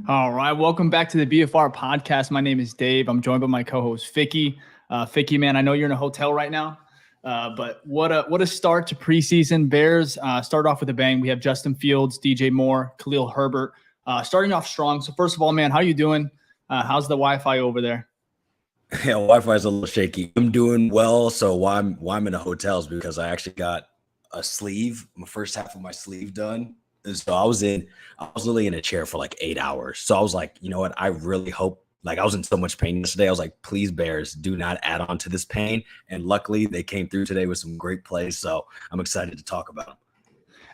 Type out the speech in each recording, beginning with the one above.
All right, welcome back to the BFR Podcast. My name is Dave. I'm joined by my co-host Ficky. Ficky, man, I know you're in a hotel right now, but what a start to preseason. Bears start off with a bang. We have Justin Fields, DJ Moore, Khalil Herbert starting off strong. So first of all, man, how you doing? How's the Wi-Fi over there? Yeah, Wi-Fi is a little shaky. I'm doing well. So why I'm in a hotel is because I actually got a sleeve, my first half of my sleeve done. And so I was literally in a chair for like 8 hours. So I was like, you know what? I really hope, like, I was in so much pain yesterday. I was like, please, Bears, do not add on to this pain. And luckily they came through today with some great plays. So I'm excited to talk about them.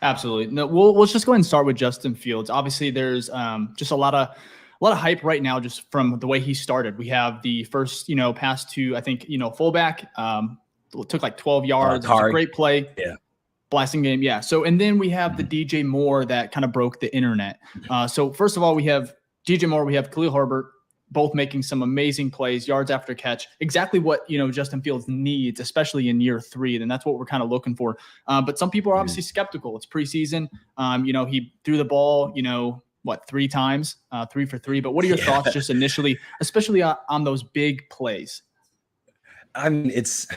Absolutely. No, let's just go ahead and start with Justin Fields. Obviously, there's just a lot of hype right now just from the way he started. We have the first, pass to, I think, fullback. It took like 12 yards. It was a great play. Yeah. Blasting game. Yeah. So, and then we have the DJ Moore that kind of broke the internet. So first of all, we have DJ Moore, we have Khalil Herbert, both making some amazing plays, yards after catch, exactly what, Justin Fields needs, especially in year 3. And that's what we're kind of looking for. But some people are obviously skeptical. It's preseason. He threw the ball, 3 times, 3 for 3. But what are your thoughts just initially, especially on those big plays? I mean, it's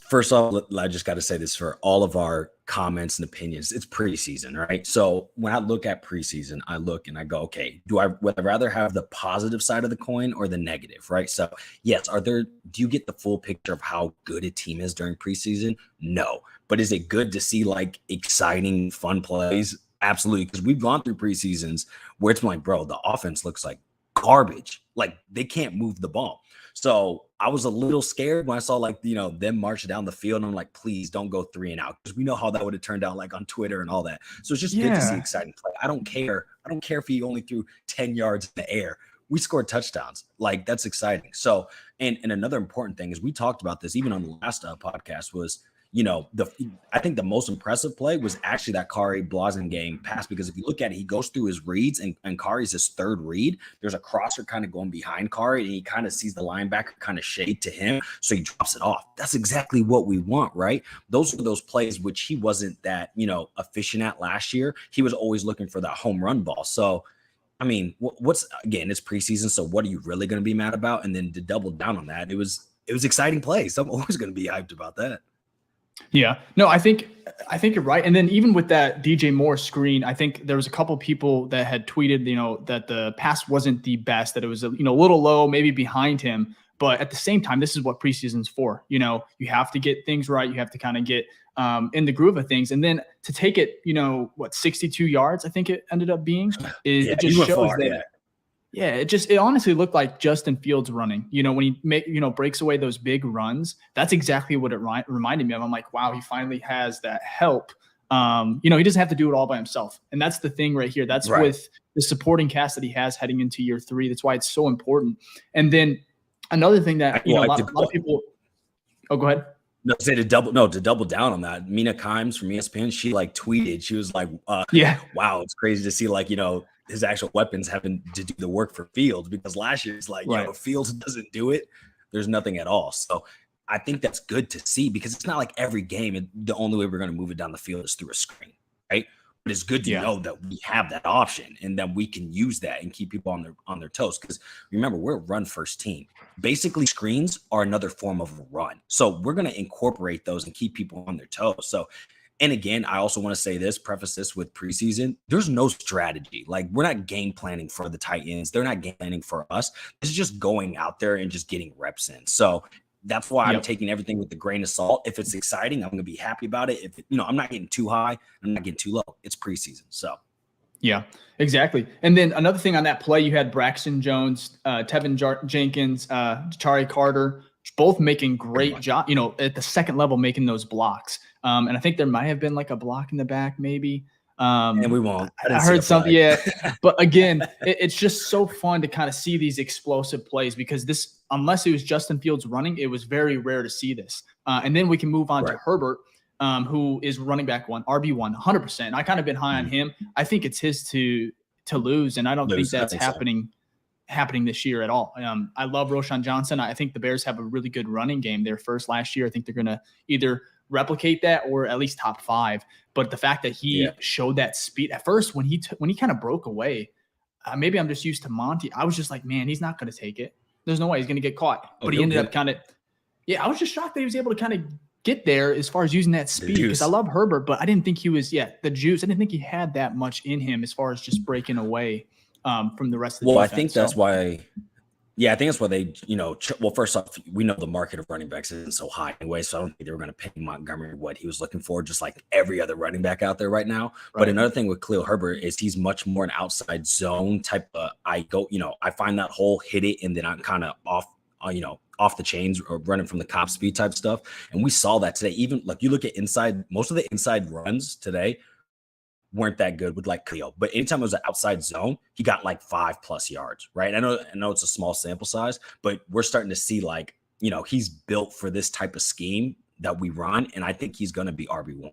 first off, I just got to say this for all of our comments and opinions. It's preseason, right? So when I look at preseason, I look and I go, okay, would I rather have the positive side of the coin or the negative, right? So yes, do you get the full picture of how good a team is during preseason? No. But is it good to see like exciting, fun plays? Absolutely. Because we've gone through preseasons where it's like, bro, the offense looks like garbage. Like they can't move the ball. So I was a little scared when I saw them march down the field. And I'm like, please don't go 3 and out, because we know how that would have turned out like on Twitter and all that. So it's just good to see exciting play. I don't care if he only threw 10 yards in the air. We scored touchdowns. Like that's exciting. So, and another important thing is we talked about this even on the last podcast was, I think the most impressive play was actually that Kari Blasingame pass, because if you look at it, he goes through his reads and Kari's his third read. There's a crosser kind of going behind Kari, and he kind of sees the linebacker kind of shade to him, so he drops it off. That's exactly what we want, right? Those are those plays which he wasn't that, efficient at last year. He was always looking for that home run ball. So, I mean, it's preseason, so what are you really going to be mad about? And then to double down on that, it was exciting plays. I'm always going to be hyped about that. Yeah, no, I think you're right. And then even with that DJ Moore screen, I think there was a couple people that had tweeted, that the pass wasn't the best, that it was a little low, maybe behind him. But at the same time, this is what preseason's for. You have to get things right. You have to kind of get in the groove of things. And then to take it, 62 yards, I think it ended up being, it just shows that. Yeah. Yeah, it honestly looked like Justin Fields running. When he breaks away those big runs, that's exactly what it reminded me of. I'm like, wow, he finally has that help. He doesn't have to do it all by himself. And that's the thing right here. That's right. With the supporting cast that he has heading into year 3. That's why it's so important. And then another thing that, a lot of people – oh, go ahead. No, to double down on that. Mina Kimes from ESPN, she tweeted, she was like, wow, it's crazy to see his actual weapons having to do the work for Fields, because last year it's like, if Fields doesn't do it, there's nothing at all. So I think that's good to see, because it's not like every game, the only way we're going to move it down the field is through a screen, right? But it's good to know that we have that option and that we can use that and keep people on their toes. Because remember, we're a run first team. Basically, screens are another form of a run. So we're going to incorporate those and keep people on their toes. So, and again, I also want to say this, preface this with preseason. There's no strategy. Like, we're not game planning for the tight ends. They're not game planning for us. It's just going out there and just getting reps in. So that's why I'm taking everything with a grain of salt. If it's exciting, I'm going to be happy about it. If I'm not getting too high, I'm not getting too low. It's preseason. So. Yeah, exactly. And then another thing on that play, you had Braxton Jones, Tevin Jenkins, Ja'Tyre Carter, both making great job, at the second level, making those blocks. And I think there might have been like a block in the back, maybe. And we won't. I heard something. Yeah. But again, it's just so fun to kind of see these explosive plays, because unless it was Justin Fields running, it was very rare to see this. And then we can move on to Herbert, who is running back 1, RB1, 100%. I kind of been high on him. I think it's his to lose, and I don't think that's happening this year at all. I love Roschon Johnson. I think the Bears have a really good running game. Their first last year. I think they're going to either replicate that or at least top 5. But the fact that he showed that speed at first, when he kind of broke away, maybe I'm just used to Monty. I was just like, man, he's not going to take it. There's no way he's going to get caught. But he ended up kind of, I was just shocked that he was able to kind of get there as far as using that speed, because I love Herbert, but I didn't think he was, the juice. I didn't think he had that much in him as far as just breaking away from the rest of the defense. I think that's why. Yeah, I think that's why they, first off, we know the market of running backs isn't so high anyway, so I don't think they were going to pay Montgomery what he was looking for, just like every other running back out there right now. Right. But another thing with Khalil Herbert is he's much more an outside zone type of, I find that hole, hit it, and then I'm kind of off the chains or running from the cop speed type stuff. And we saw that today. Even like you look at most of the inside runs today weren't that good with like Khalil, but anytime it was an outside zone, he got like 5+ yards, right? I know it's a small sample size, but we're starting to see like, he's built for this type of scheme that we run. And I think he's going to be RB1.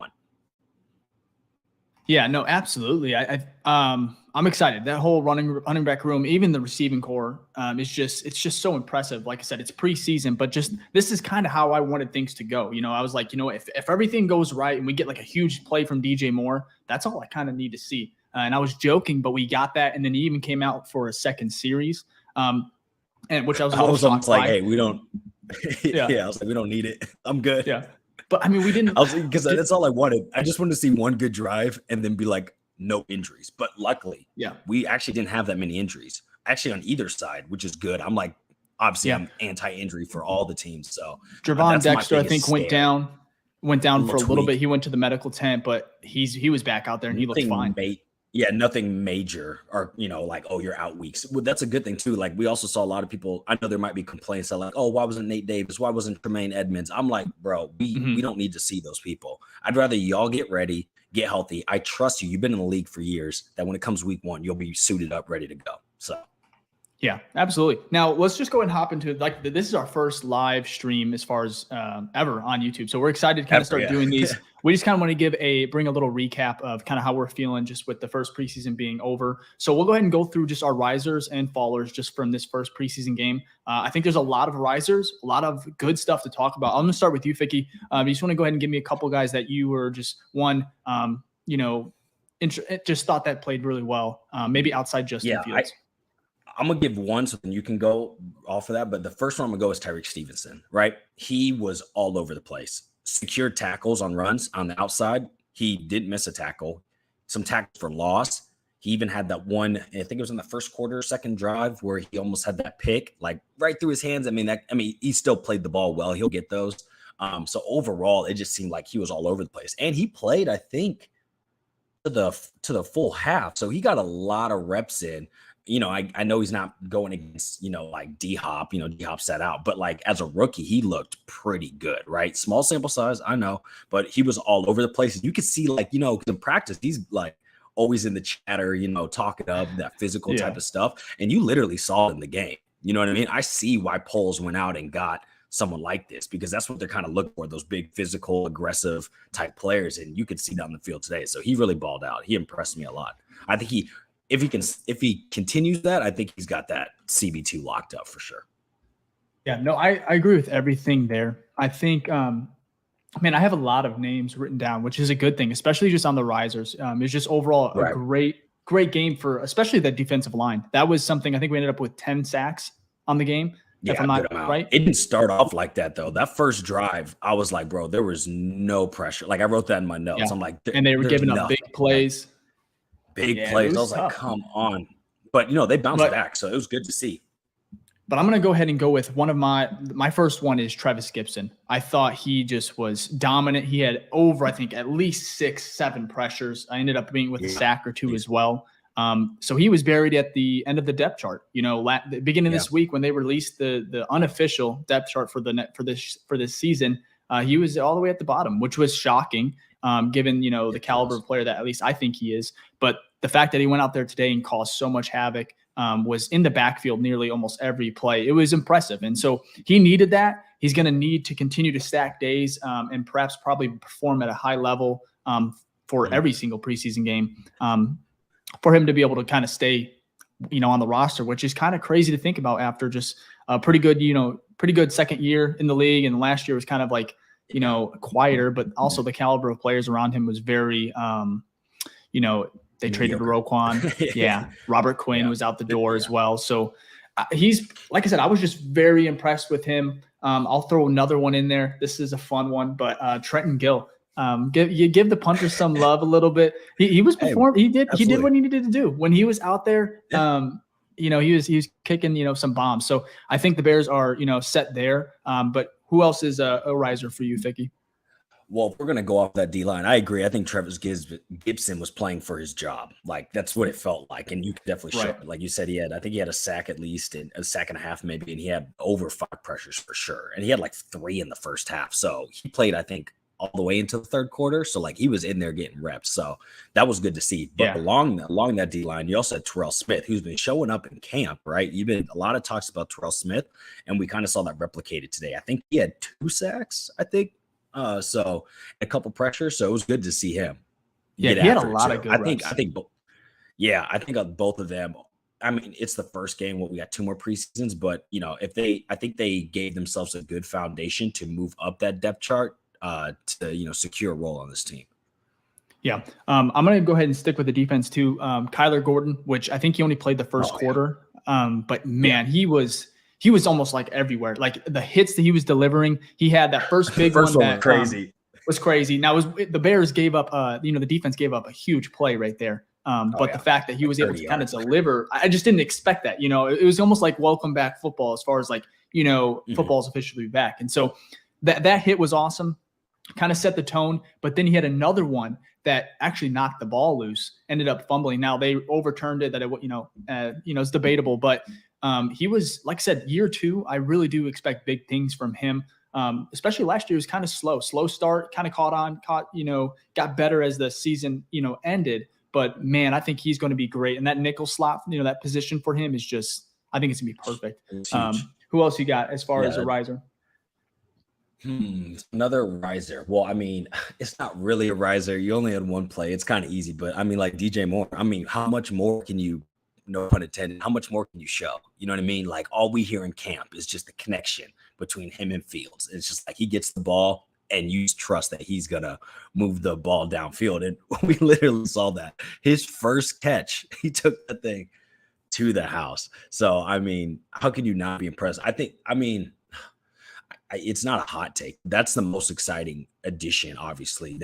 Yeah, no, absolutely. I'm excited. That whole running back room, even the receiving core, it's just so impressive. Like I said, it's preseason, but just this is kind of how I wanted things to go. I was like, if everything goes right and we get like a huge play from DJ Moore, that's all I kind of need to see. And I was joking, but we got that, and then he even came out for a second series, and which I was almost like, hey, we don't. I was like, we don't need it. I'm good. Yeah. But I mean, we didn't, because that's all I wanted. I just wanted to see one good drive and then be like, no injuries. But luckily, we actually didn't have that many injuries actually on either side, which is good. I'm like, obviously, I'm anti-injury for all the teams. So Javon Dexter, I think, went down for a little bit. He went to the medical tent, but he was back out there and he looked fine. Nothing major or, like, oh, you're out weeks. Well, that's a good thing too. Like we also saw a lot of people, I know there might be complaints that like, oh, why wasn't Nate Davis? Why wasn't Tremaine Edmonds? I'm like, bro, we don't need to see those people. I'd rather y'all get ready, get healthy. I trust you. You've been in the league for years, that when it comes week 1, you'll be suited up, ready to go. So. Yeah, absolutely. Now let's just go and hop into this is our first live stream as far as ever on YouTube. So we're excited to kind of start doing these. We just kind of want to bring a little recap of kind of how we're feeling just with the first preseason being over. So we'll go ahead and go through just our risers and fallers just from this first preseason game. I think there's a lot of risers, a lot of good stuff to talk about. I'm going to start with you, Ficky. You just want to go ahead and give me a couple guys that you were just just thought that played really well, maybe outside Justin Fields. I'm going to give one so then you can go off of that. But the first one I'm going to go is Tyreek Stevenson, right? He was all over the place. Secured tackles on runs on the outside. He didn't miss a tackle. Some tackles for loss. He even had that one, I think it was in the first quarter, second drive, where he almost had that pick, like right through his hands. I mean, he still played the ball well. He'll get those. So overall, it just seemed like he was all over the place. And he played, I think, to the full half. So he got a lot of reps in. I know he's not going against, like D-Hop, D-Hop sat out, but like as a rookie, he looked pretty good, right? Small sample size, I know, but he was all over the place. You could see like, in practice, he's like always in the chatter, talking up that physical type of stuff. And you literally saw it in the game. You know what I mean? I see why Poles went out and got someone like this, because that's what they're kind of looking for, those big physical, aggressive type players. And you could see that on the field today. So he really balled out. He impressed me a lot. I think if he continues that, I think he's got that CB2 locked up for sure. Yeah, no, I agree with everything there. I think, I have a lot of names written down, which is a good thing, especially just on the risers. It's just overall a great game for, especially that defensive line. That was something, I think we ended up with 10 sacks on the game. Yeah, if I'm not right. It didn't start off like that though. That first drive, I was like, bro, there was no pressure. Like I wrote that in my notes. Yeah. I'm like, and they were giving up big plays. Big plays. I was tough. Like, come on. But, they bounced back, so it was good to see. But I'm going to go ahead and go with one of my first one is Travis Gibson. I thought he just was dominant. He had over, I think, at least 6-7 pressures. I ended up being with a sack or two as well. So he was buried at the end of the depth chart. The beginning of this week when they released the unofficial depth chart for this season, he was all the way at the bottom, which was shocking. Given, the caliber of player that at least I think he is. But the fact that he went out there today and caused so much havoc, was in the backfield nearly almost every play. It was impressive. And so he needed that. He's going to need to continue to stack days and probably perform at a high level for every single preseason game for him to be able to kind of stay, on the roster, which is kind of crazy to think about after just a pretty good second year in the league. And last year was kind of like, quieter, but also the caliber of players around him was very, They traded Roquan. Yeah. Robert Quinn was out the door as well. So he's, like I said, I was just very impressed with him. I'll throw another one in there. This is a fun one, but Trenton Gill. Give the punter some love a little bit. He was performing. He did what he needed to do when he was out there. He was kicking some bombs. So I think the Bears are set there. But who else is a riser for you, Ficky? Well, if we're gonna go off that D line, I agree. I think Travis Gibson was playing for his job. Like that's what it felt like, and you could definitely show it. Like you said, I think he had a sack at least, and a sack and a half maybe, and he had over 5 pressures for sure, and he had like 3 in the first half. So he played, I think, all the way into the third quarter. So like he was in there getting reps. So that was good to see. But along that D line, you also had Terrell Smith, who's been showing up in camp, right? You've been a lot of talks about Terrell Smith, and we kind of saw that replicated today. I think he had 2 sacks, I think. So a couple pressures. So it was good to see him. Yeah, he had a lot of good reps. I think both of them. I mean, it's the first game. We got 2 more preseasons, but I think they gave themselves a good foundation to move up that depth chart to secure a role on this team. Yeah. I'm going to go ahead and stick with the defense too. Kyler Gordon, which I think he only played the first quarter. But man, he was almost like everywhere. Like the hits that he was delivering, he had that first big one that was crazy. Now the Bears gave up, the defense gave up a huge play right there. But the fact that he was able to kind of deliver, I just didn't expect that. It was almost like welcome back football as far as like, football's officially back. And so that hit was awesome. Kind of set the tone, but then he had another one that actually knocked the ball loose, ended up fumbling. Now they overturned it, that it's debatable, but he was, like I said, year 2. I really do expect big things from him. Especially last year was kind of slow start, kind of got better as the season, ended. But man, I think he's going to be great. And that nickel slot, that position for him is just, I think it's gonna be perfect. Who else you got as far as a riser? Another riser. Well, I mean, it's not really a riser. You only had 1 play. It's kind of easy, but I mean, like DJ Moore. I mean, how much more can you, no pun intended, how much more can you show? You know what I mean? Like all we hear in camp is just the connection between him and Fields. It's just like he gets the ball and you trust that he's gonna move the ball downfield. And we literally saw that. His first catch, he took the thing to the house. So I mean, how can you not be impressed? It's not a hot take. That's the most exciting addition, obviously,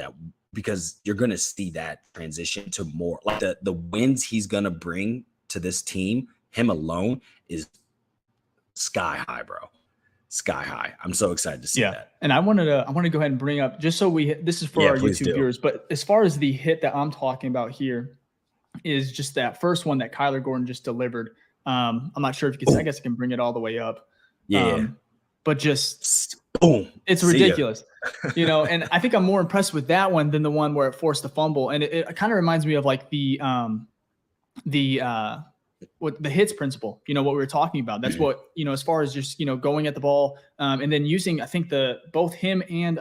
because you're going to see that transition to more like the wins he's going to bring to this team. Him alone is sky high, bro. Sky high. I'm so excited to see that. And I want to go ahead and bring up, just so this is for our YouTube viewers, but as far as the hit that I'm talking about here is just that first one that Kyler Gordon just delivered. I'm not sure if you can, I guess I can bring it all the way up. But just boom, it's ridiculous, and I think I'm more impressed with that one than the one where it forced the fumble. And it kind of reminds me of like the hits principle, what we were talking about. That's what, as far as just, going at the ball and then using, I think both him and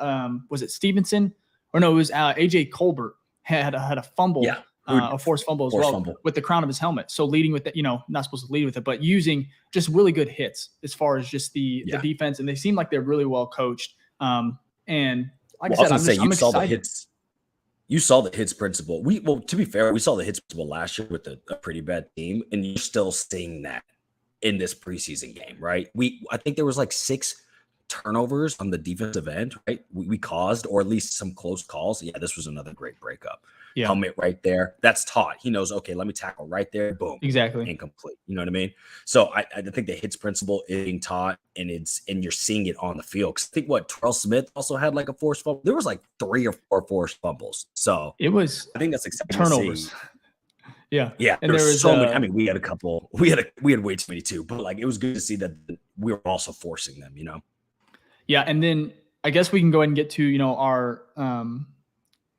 was it Stevenson or no, it was AJ Colbert had a fumble. Yeah. A forced fumble as well with the crown of his helmet. So leading with that, not supposed to lead with it, but using just really good hits as far as just the defense. And they seem like they're really well coached. And like I said, I'm saw the hits. You saw the hits principle. To be fair, we saw the hits principle last year with a pretty bad team, and you're still seeing that in this preseason game, right? I think there was like 6 turnovers on the defensive end, right? We caused, or at least some close calls. Yeah, this was another great breakup. Yeah. Helmet right there. That's taught. He knows, okay, let me tackle right there. Boom. Exactly. Incomplete. You know what I mean? So I think the hits principle is being taught, and you're seeing it on the field. Because I think Terrell Smith also had like a forced fumble. There was like 3 or 4 forced fumbles. So I think that's exciting turnovers. Yeah. And there was so many. I mean, we had a couple. We had way too many too. But like, it was good to see that we were also forcing them. Yeah, and then I guess we can go ahead and get to our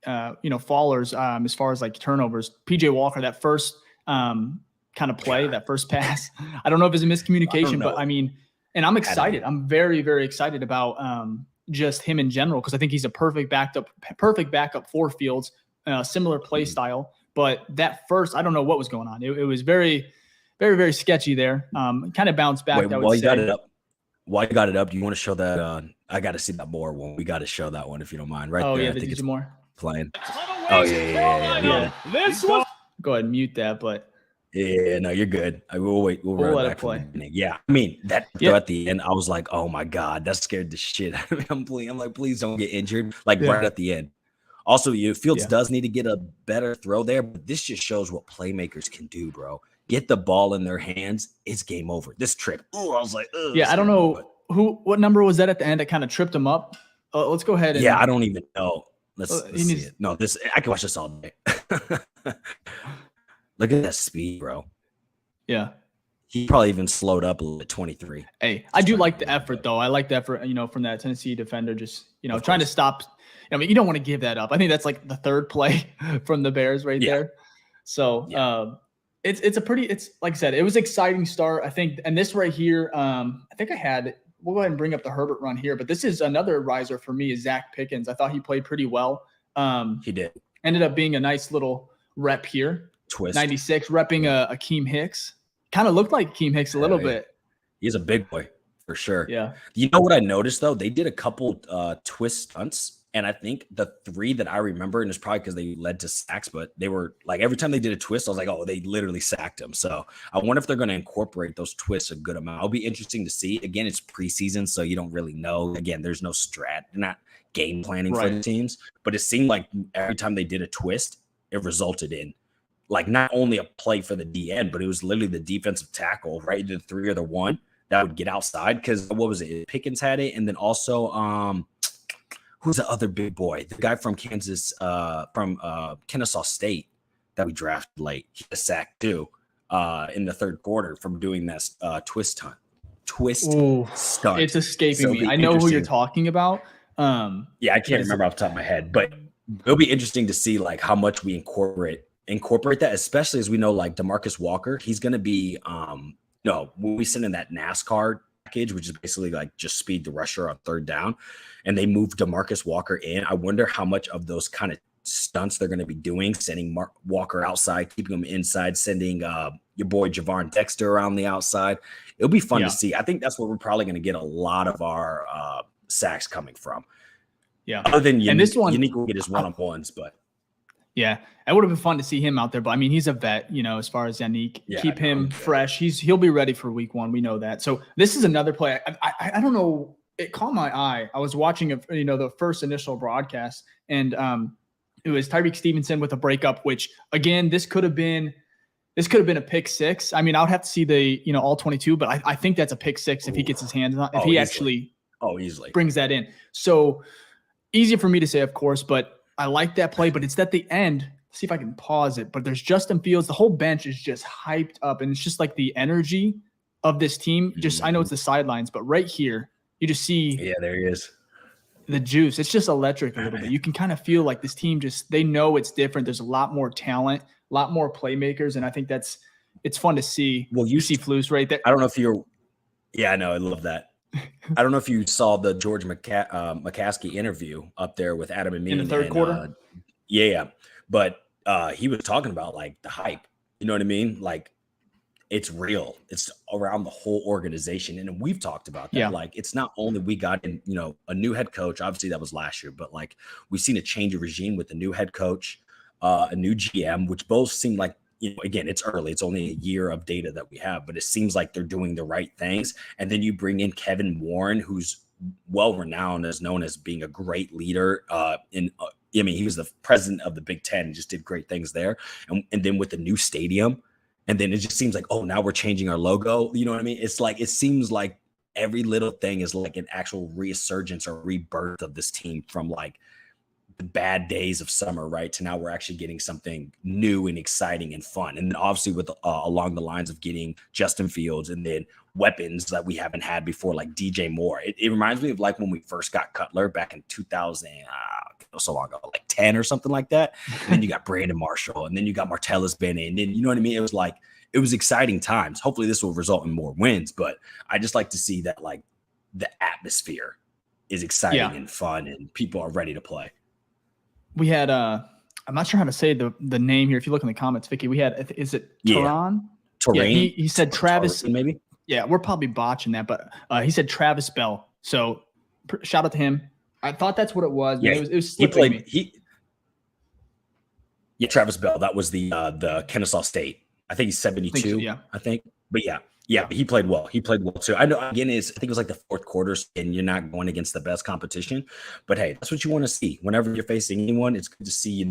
fallers as far as like turnovers. PJ Walker, that first kind of play, that first pass. I don't know if it's a miscommunication, but I mean, and I'm excited. I'm very, very excited about just him in general, because I think he's a perfect backup for Fields, similar play style. But that first, I don't know what was going on. It was very, very, very sketchy there. Kind of bounced back. While you got it up, do you want to show that? I got to see that more one. We got to show that one if you don't mind. Right there. I think it's more playing. Oh yeah. This was go ahead and mute that, but Yeah, no, you're good. I will wait. We'll run let it it back from the play. beginning. Yeah, I mean that throw at the end, I was like, oh my god, that scared the shit out of me. I'm like, please don't get injured. Like right at the end. Also, Fields does need to get a better throw there, but this just shows what playmakers can do, bro. Get the ball in their hands, it's game over. This trip, I was like, yeah, I don't know what number was that at the end that kind of tripped him up. Let's go ahead and I don't even know. Let's see it. No, I can watch this all day. Look at that speed, bro. Yeah. He probably even slowed up a little bit, 23. Hey, I do like the effort, though. I like the effort, from that Tennessee defender, just, trying to stop. I mean, you don't want to give that up. I think that's like the third play from the Bears there. So it's like I said, it was an exciting start, I think. And this right here, we'll go ahead and bring up the Herbert run here, but this is another riser for me is Zach Pickens. I thought he played pretty well. He did. Ended up being a nice little rep here. Twist. 96, repping Akeem Hicks. Kind of looked like Akeem Hicks a little bit. He's a big boy for sure. Yeah. You know what I noticed though? They did a couple twist stunts. And I think the three that I remember, and it's probably because they led to sacks, but they were like every time they did a twist, I was like, oh, they literally sacked him. So I wonder if they're going to incorporate those twists a good amount. It'll be interesting to see. Again, it's preseason, so you don't really know. Again, there's no strat, not game planning for the teams, but it seemed like every time they did a twist, it resulted in like not only a play for the DN, but it was literally the defensive tackle, right? The 3 or the 1 that would get outside. Because what was it? Pickens had it, and then also who's the other big boy? The guy from Kansas, from Kennesaw State that we drafted late. He had a sack too in the third quarter from doing this twist stunt. Stunt. It's escaping me. I know who you're talking about. I can't remember off the top of my head, but it'll be interesting to see like how much we incorporate that, especially as we know like DeMarcus Walker, he's going to be when we send in that NASCAR package, which is basically like just speed the rusher on third down, and they move DeMarcus Walker in. I wonder how much of those kind of stunts they're going to be doing, sending Walker outside, keeping him inside, sending your boy Javon Dexter around the outside. It'll be fun to see. I think that's where we're probably going to get a lot of our sacks coming from. Yeah. Other than this one, Unique will get his one-on-ones, but. Yeah, it would have been fun to see him out there, but I mean, he's a vet, as far as Yannick. Keep him fresh. He'll be ready for week 1. We know that. So this is another play. I don't know. It caught my eye. I was watching, the first initial broadcast, and it was Tyreek Stevenson with a breakup, which again, this could have been a pick 6. I mean, I would have to see the, all 22, but I think that's a pick 6 if he gets his hands on, if he actually easily brings that in. So easy for me to say, of course, but I like that play, but it's at the end. See if I can pause it. But there's Justin Fields. The whole bench is just hyped up, and it's just like the energy of this team. I know it's the sidelines, but right here, you just see. Yeah, there he is. The juice. It's just electric a little bit. You can kind of feel like this team they know it's different. There's a lot more talent, a lot more playmakers, and I think it's fun to see. Well, you see Flus right there. I don't know if you're. Yeah, I know. I love that. I don't know if you saw the George McCaskey interview up there with Adam and me in the third quarter. But he was talking about like the hype. You know what I mean? Like it's real. It's around the whole organization, and we've talked about that. Like it's not only we got in, a new head coach. Obviously, that was last year, but like we've seen a change of regime with the new head coach, a new GM, which both seem like. Again, it's early. It's only a year of data that we have, but it seems like they're doing the right things. And then you bring in Kevin Warren, who's well-renowned as known as being a great leader. He was the president of the Big Ten and just did great things there. And then with the new stadium, and then it just seems like, oh, now we're changing our logo. You know what I mean? It's like, it seems like every little thing is like an actual resurgence or rebirth of this team from like, the bad days of summer, right? To now we're actually getting something new and exciting and fun. And then obviously with along the lines of getting Justin Fields and then weapons that we haven't had before, like DJ Moore. It reminds me of like when we first got Cutler back in 2000, so long ago, like 10 or something like that. And then you got Brandon Marshall, and then you got Martellus Bennett. And then, you know what I mean? It was exciting times. Hopefully this will result in more wins, but I just like to see that like the atmosphere is exciting and fun and people are ready to play. We had I'm not sure how to say the name here. If you look in the comments, Ficky, we had, is it Tehran? Yeah, he said Travis. Maybe. Yeah, we're probably botching that, but he said Travis Bell. So shout out to him. I thought that's what it was. Yeah, it was slipping me. Yeah, Travis Bell. That was the Kennesaw State. I think he's 72. I think. But yeah, he played well. He played well too. I know. Again, I think it was like the fourth quarter, and you're not going against the best competition. But hey, that's what you want to see. Whenever you're facing anyone, it's good to see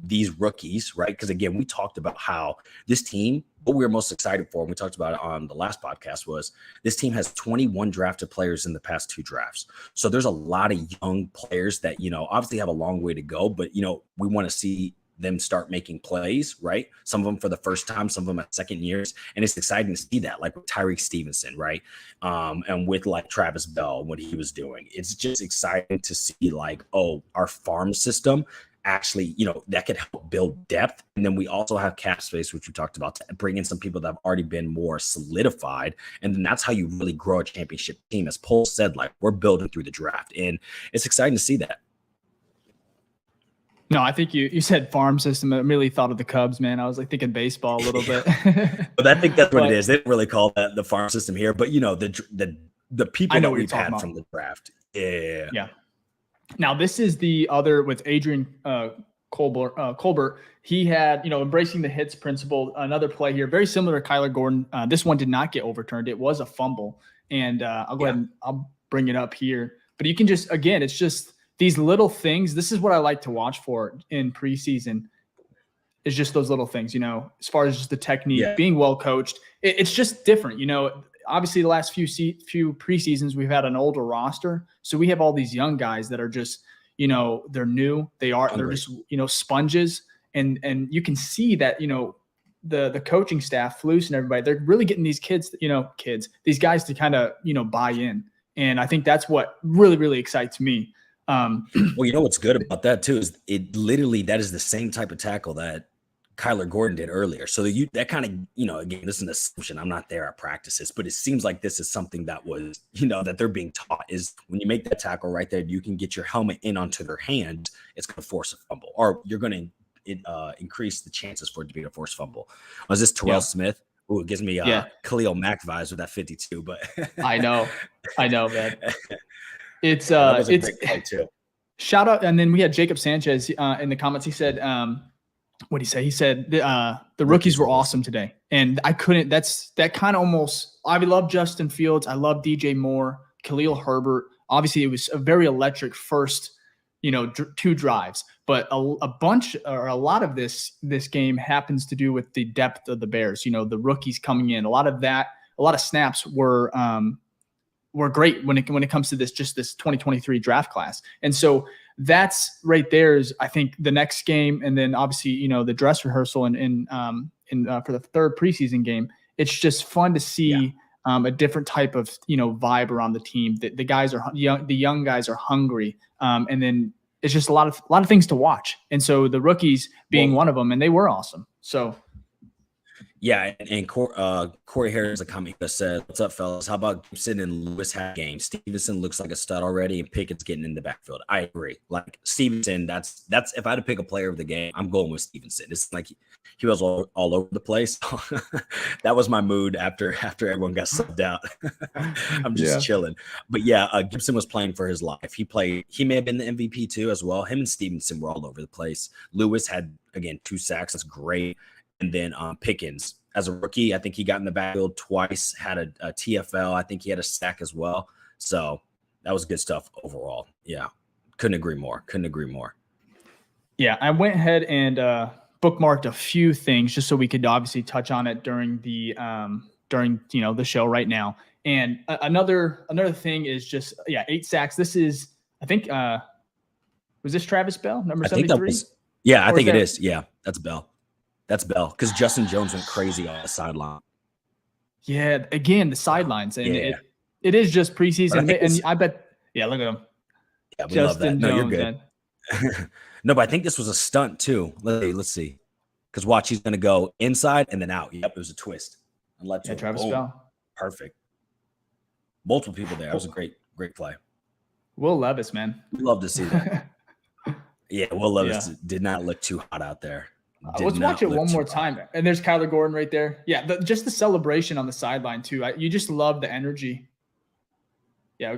these rookies, right? Because again, we talked about how this team, what we were most excited for, and we talked about it on the last podcast, was this team has 21 drafted players in the past 2 drafts. So there's a lot of young players that obviously have a long way to go, but we want to see them start making plays, right? Some of them for the first time, some of them at second years. And it's exciting to see that, like with Tyreek Stevenson, right? And with like Travis Bell, what he was doing. It's just exciting to see our farm system actually, that could help build depth. And then we also have cap space, which we talked about, to bring in some people that have already been more solidified. And then that's how you really grow a championship team. As Paul said, we're building through the draft. And it's exciting to see that. No, I think you said farm system. I really thought of the Cubs, man. I was thinking baseball a little bit. But I think that's what it is. They don't really call that the farm system here, but the people that we've had from the draft. Yeah. Yeah. Now this is the other with Adrian Colbert. He had, embracing the hits principle, another play here, very similar to Kyler Gordon. This one did not get overturned. It was a fumble. And I'll go ahead and I'll bring it up here. But you can just, again, it's just these little things. This is what I like to watch for in preseason, is just those little things, as far as just the technique, being well coached. It's just different, Obviously the last few preseasons, we've had an older roster. So we have all these young guys that are just, they're new. They're just, sponges. And you can see that, the coaching staff, Flus and everybody, they're really getting these these guys to kind of, buy in. And I think that's what really, really excites me. Well, what's good about that too is that is the same type of tackle that Kyler Gordon did earlier. So that kind of, again, this is an assumption. I'm not there at practices, but it seems like this is something that was, that they're being taught, is when you make that tackle right there, you can get your helmet in onto their hand. It's going to force a fumble, or you're going to increase the chances for it to be a forced fumble. Was this Terrell Smith? Ooh, it gives me Khalil Mack vibes with that 52, but I know, man. It's great play too. Shout out. And then we had Jacob Sanchez in the comments. He said, what did he say? He said the rookies were awesome today. And that kind of almost, I love Justin Fields. I love DJ Moore, Khalil Herbert. Obviously it was a very electric first, 2 drives, but a lot of this game happens to do with the depth of the Bears, the rookies coming in. A lot of snaps were great when it comes to this 2023 draft class. And so that's right there is, I think, the next game. And then obviously, the dress rehearsal and for the third preseason game, it's just fun to see a different type of, vibe around the team. The guys are young, the young guys are hungry. And then it's just a lot of things to watch. And so the rookies being one of them, and they were awesome. So yeah, and Corey Harris, a comment that said, "What's up, fellas? How about Gibson and Lewis have game? Stevenson looks like a stud already, and Pickett's getting in the backfield." I agree. Like Stevenson, that's if I had to pick a player of the game, I'm going with Stevenson. It's like he was all over the place. That was my mood after everyone got subbed out. I'm just chilling. But Gibson was playing for his life. He may have been the MVP too as well. Him and Stevenson were all over the place. Lewis had, again, 2 sacks. That's great. And then Pickens, as a rookie, I think he got in the backfield twice, had a TFL. I think he had a sack as well. So that was good stuff overall. Yeah, couldn't agree more. Yeah, I went ahead and bookmarked a few things just so we could obviously touch on it during the the show right now. And another thing is just 8 sacks. This is, I think, was this Travis Bell, number 73? I think it is. Yeah, that's Bell. That's Bell, because Justin Jones went crazy on the sideline. Yeah, again, the sidelines. And it is just preseason. And I bet, look at him. Yeah, we love that. No, Jones, you're good. No, but I think this was a stunt too. Let's see. Because watch, he's going to go inside and then out. Yep, it was a twist. And Travis Bell. Perfect. Multiple people there. That was a great play. Will Levis, man. We love to see that. Will Levis did not look too hot out there. Let's watch it one more time. And there's Kyler Gordon right there. Yeah, just the celebration on the sideline too. You just love the energy. Yeah.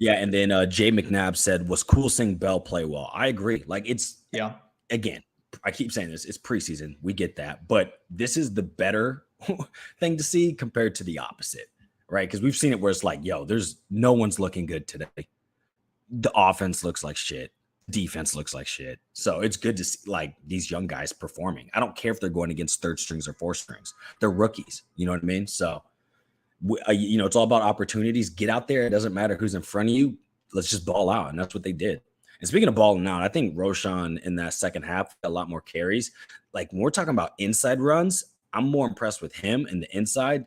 And then Jay McNabb said, "Was cool seeing Bell play well." I agree. Like again, I keep saying this, it's preseason. We get that. But this is the better thing to see compared to the opposite, right? Because we've seen it where it's like, yo, there's no one's looking good today. The offense looks like shit. Defense looks like shit. So it's good to see like these young guys performing. I don't care if they're going against third strings or fourth strings. They're rookies. You know what I mean? So, it's all about opportunities. Get out there. It doesn't matter who's in front of you. Let's just ball out. And that's what they did. And speaking of balling out, I think Roshan in that second half got a lot more carries. Like when we're talking about inside runs, I'm more impressed with him in the inside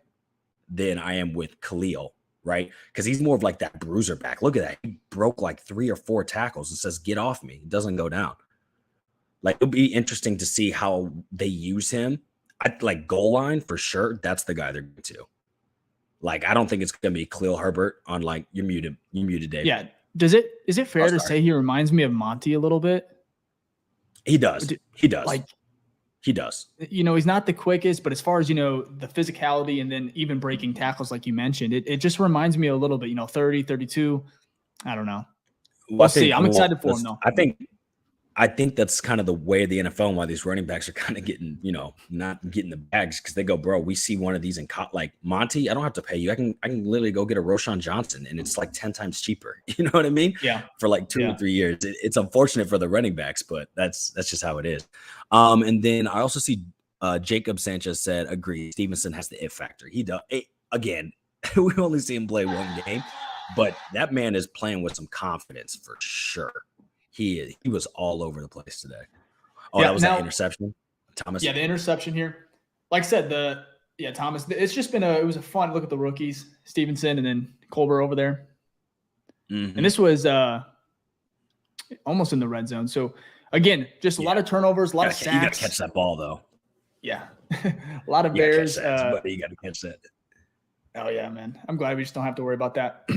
than I am with Khalil. Right? Because he's more of like that bruiser back. Look at that. He broke like 3 or 4 tackles and says, get off me. It doesn't go down. Like it'll be interesting to see how they use him. I like goal line for sure. That's the guy they're going to. Like, I don't think it's going to be Khalil Herbert on like you're muted, Dave. Yeah. Is it fair to say he reminds me of Monty a little bit? He does. He does. Like, he does. He's not the quickest, but as far as, the physicality and then even breaking tackles, like you mentioned, it just reminds me a little bit, 30, 32. I don't know. We'll see. I'm excited for him, though. I think that's kind of the way of the NFL and why these running backs are kind of getting, not getting the bags because they go, bro, we see one of these in like Monty. I don't have to pay you. I can literally go get a Roshan Johnson and it's like 10 times cheaper. You know what I mean? Yeah. For like 2 or 3 years. It's unfortunate for the running backs, but that's just how it is. And then I also see Jacob Sanchez said, agree. Stevenson has the it factor. He does. Again, we only see him play one game, but that man is playing with some confidence for sure. He was all over the place today. Oh, that was that interception, Thomas. Yeah, the interception here. Like I said, Thomas. It's just been it was a fun look at the rookies, Stevenson and then Colbert over there. Mm-hmm. And this was almost in the red zone. So again, just a lot of turnovers, a lot of sacks. You got to catch that ball though. Yeah, a lot of Bears. You got to catch that. Oh yeah, man. I'm glad we just don't have to worry about that.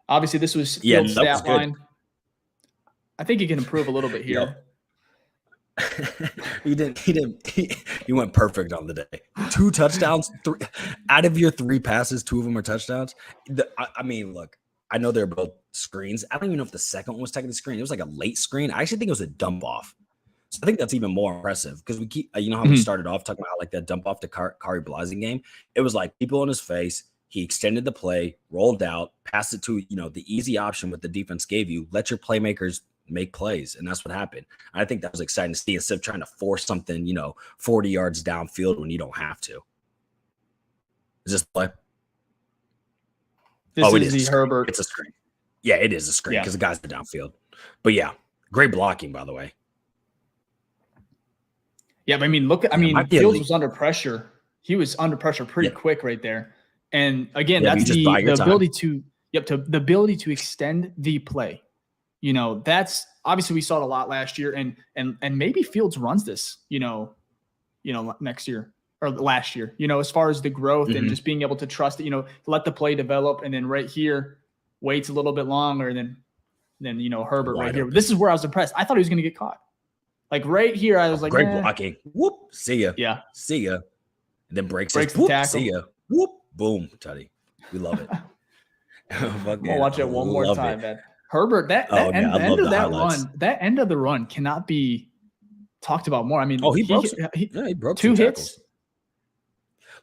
Obviously, this was Fields' stat line. I think he can improve a little bit here. He went perfect on the day. 2 touchdowns, 3 out of your 3 passes, 2 of them are touchdowns. I mean, look, I know they're both screens. I don't even know if the second one was technically a screen. It was like a late screen. I actually think it was a dump off. So I think that's even more impressive because we keep, how we started off talking about like that dump off to Kari Blasing game. It was like people in his face. He extended the play, rolled out, passed it to, the easy option what the defense gave you. Let your playmakers make plays, and that's what happened. I think that was exciting to see instead of trying to force something, 40 yards downfield when you don't have to. Is this play? It is the Herbert. It's a screen. Yeah, it is a screen because the guy's the downfield. But yeah, great blocking, by the way. Yeah, but Fields was under pressure. He was under pressure pretty quick right there. And again, that's the ability to extend the play. That's obviously we saw it a lot last year, and maybe Fields runs this, next year or last year, as far as the growth and just being able to trust it, let the play develop, and then right here waits a little bit longer, and then Herbert right here. This is where I was impressed. I thought he was going to get caught. Like right here, I was like, great blocking. Whoop, see ya. Yeah, see ya. And then breaks the tackle. See ya. Whoop, boom, Tutty. We love it. We'll watch it one more time, man. Herbert, that end of that run, that end of the run cannot be talked about more. I mean, he broke 2 hits.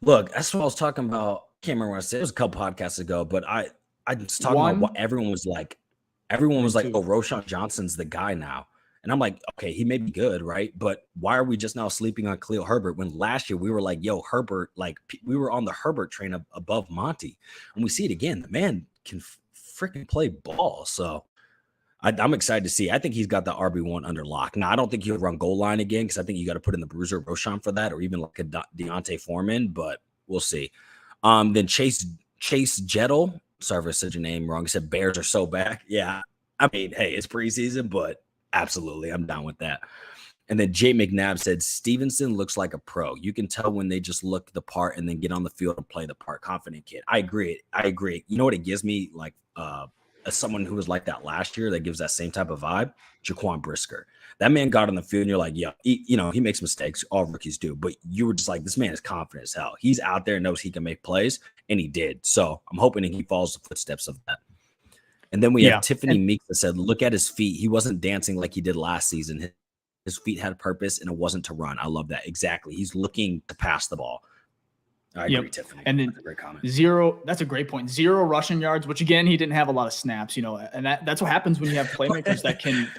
Look, that's what I was talking about. I can't remember what I said. It was a couple podcasts ago, but I was talking about what everyone was like. Everyone was like, "Oh, Roshan Johnson's the guy now," and I'm like, "Okay, he may be good, right? But why are we just now sleeping on Khalil Herbert when last year we were like, yo, Herbert, like we were on the Herbert train above Monty, and we see it again. The man can freaking play ball." So I'm excited to see. I think he's got the RB1 under lock. Now, I don't think he'll run goal line again because I think you got to put in the bruiser Roshan for that, or even like a Deontay Foreman, but we'll see. Then Chase Jettle. Sorry if I said your name wrong. He said Bears are so back. Yeah. I mean, hey, it's preseason, but absolutely, I'm down with that. And then Jay McNabb said Stevenson looks like a pro. You can tell when they just look the part and then get on the field and play the part. Confident kid. I agree. You know what it gives me? Like as someone who was like that last year, that gives that same type of vibe. Jaquan Brisker. That man got on the field and you're like, yeah, he makes mistakes. All rookies do. But you were just like, this man is confident as hell. He's out there and knows he can make plays, and he did. So I'm hoping he follows the footsteps of that. And then we have Tiffany Meeks that said, look at his feet. He wasn't dancing like he did last season. His feet had a purpose, and it wasn't to run. I love that. Exactly. He's looking to pass the ball. I agree, Tiffany. And then that's a great comment. That's a great point. 0 rushing yards, which again, he didn't have a lot of snaps, and that's what happens when you have playmakers that can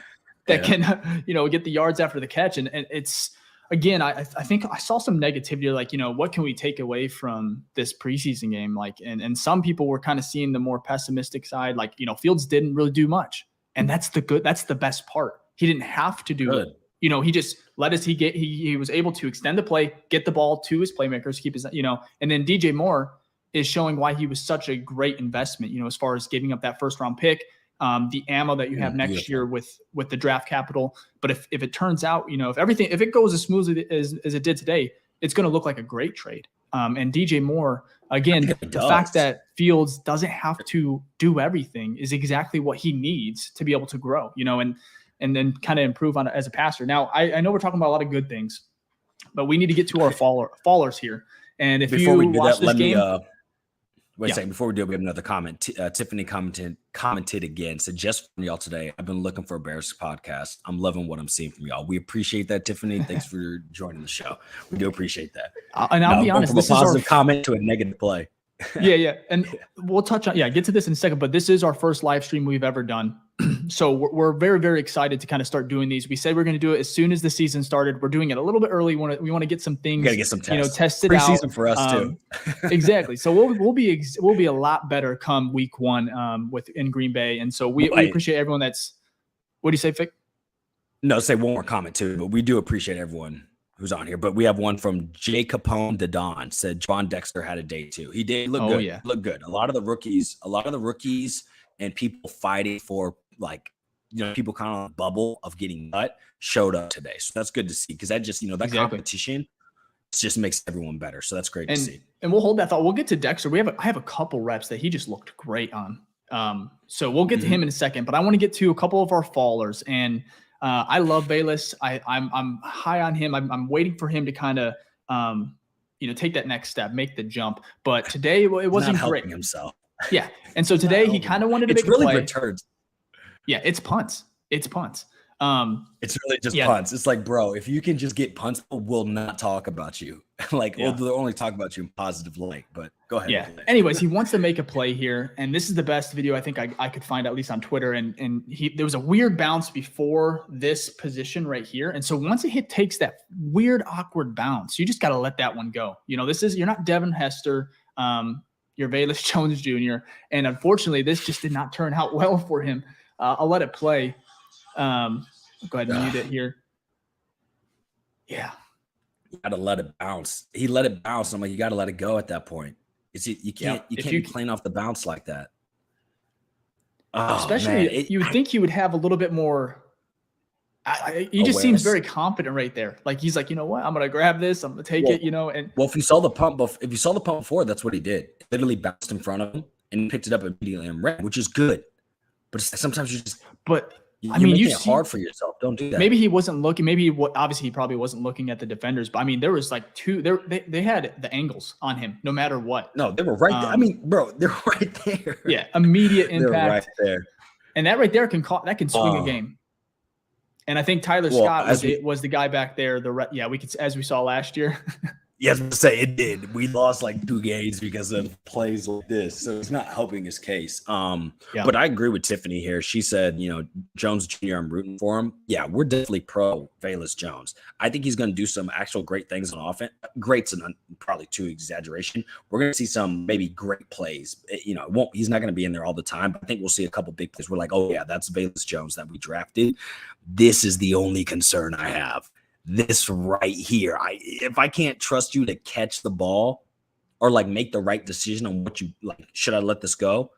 get the yards after the catch. And it's, again, I think I saw some negativity, like, what can we take away from this preseason game? Like, and some people were kind of seeing the more pessimistic side, like, Fields didn't really do much. And that's the best part. He didn't have to do it. He just he was able to extend the play, get the ball to his playmakers, keep his, and then DJ Moore is showing why he was such a great investment, as far as giving up that first round pick, the ammo that you have next year with the draft capital. But if it turns out, if it goes as smoothly as it did today, it's going to look like a great trade. And DJ Moore, again, the fact that Fields doesn't have to do everything is exactly what he needs to be able to grow, and then kind of improve on it as a passer. Now, I know we're talking about a lot of good things, but we need to get to our fallers here. And if before you we do watch that, this game, wait a second. Before we do, we have another comment. Tiffany commented again. Said, just from y'all today, I've been looking for a Bears podcast. I'm loving what I'm seeing from y'all. We appreciate that, Tiffany. Thanks for joining the show. We do appreciate that. And I'll be honest, from a positive comment to a negative play. Yeah. And we'll touch on, get to this in a second, but this is our first live stream we've ever done. So we're very, very excited to kind of start doing these. We said we're going to do it as soon as the season started. We're doing it a little bit early. We want to get some things, gotta get some tests. Tested Preseason out for us too. Exactly. So we'll be a lot better come week 1 in Green Bay. And so we appreciate everyone that's, what do you say, Fick? No, say one more comment too, but we do appreciate everyone who's on here. But we have one from Jay Capone de Don, said Javon Dexter had a day too. He did look good. Yeah. Look good. A lot of the rookies and people fighting for, like, people kind of on the bubble of getting cut showed up today. So that's good to see, because that just, that competition just makes everyone better. So that's great to see. And we'll hold that thought. We'll get to Dexter. I have a couple reps that he just looked great on. So we'll get to him in a second, but I want to get to a couple of our fallers. And I love Bayless. I'm high on him. I'm waiting for him to kind of, take that next step, make the jump. But today it wasn't not great. Helping himself. Yeah. And so today he kind of wanted to make a play. Returns. Yeah, it's punts. It's really just punts. It's like, bro, if you can just get punts, people will not talk about you. They'll only talk about you in positive light. But go ahead. Yeah. Anyways, he wants to make a play here, and this is the best video I think I could find, at least on Twitter. And there was a weird bounce before this position right here, and so once it takes that weird awkward bounce, you just got to let that one go. You're not Devin Hester. You're Velus Jones Jr. And unfortunately, this just did not turn out well for him. I'll let it play. Go ahead and mute it here. Yeah. You got to let it bounce. He let it bounce. I'm like, you got to let it go at that point. You can't be playing off the bounce like that. Especially, you would think he would have a little bit more. He just seems very confident right there. Like, he's like, you know what? I'm going to grab this. I'm going to take it, and if you saw the pump before, that's what he did. It literally bounced in front of him and picked it up immediately and ran, which is good. But sometimes you just, you're making it hard for yourself. Don't do that. Maybe he wasn't looking. Obviously he probably wasn't looking at the defenders. But I mean, there was like they had the angles on him no matter what. No, they were right there. I mean, bro, they're right there. Yeah, immediate impact. They're right there. And that right there can swing a game. And I think Tyler Scott was the guy back there. We could, as we saw last year. Yes, to say it did. We lost like 2 games because of plays like this, so it's not helping his case. But I agree with Tiffany here. She said, Jones Jr., I'm rooting for him. Yeah, we're definitely pro Velus Jones. I think he's going to do some actual great things on offense. Great's probably too exaggeration. We're going to see some maybe great plays. He's not going to be in there all the time, but I think we'll see a couple big plays. We're like, oh yeah, that's Velus Jones that we drafted. This is the only concern I have. This right here. If I can't trust you to catch the ball or like make the right decision on what you like, should I let this go?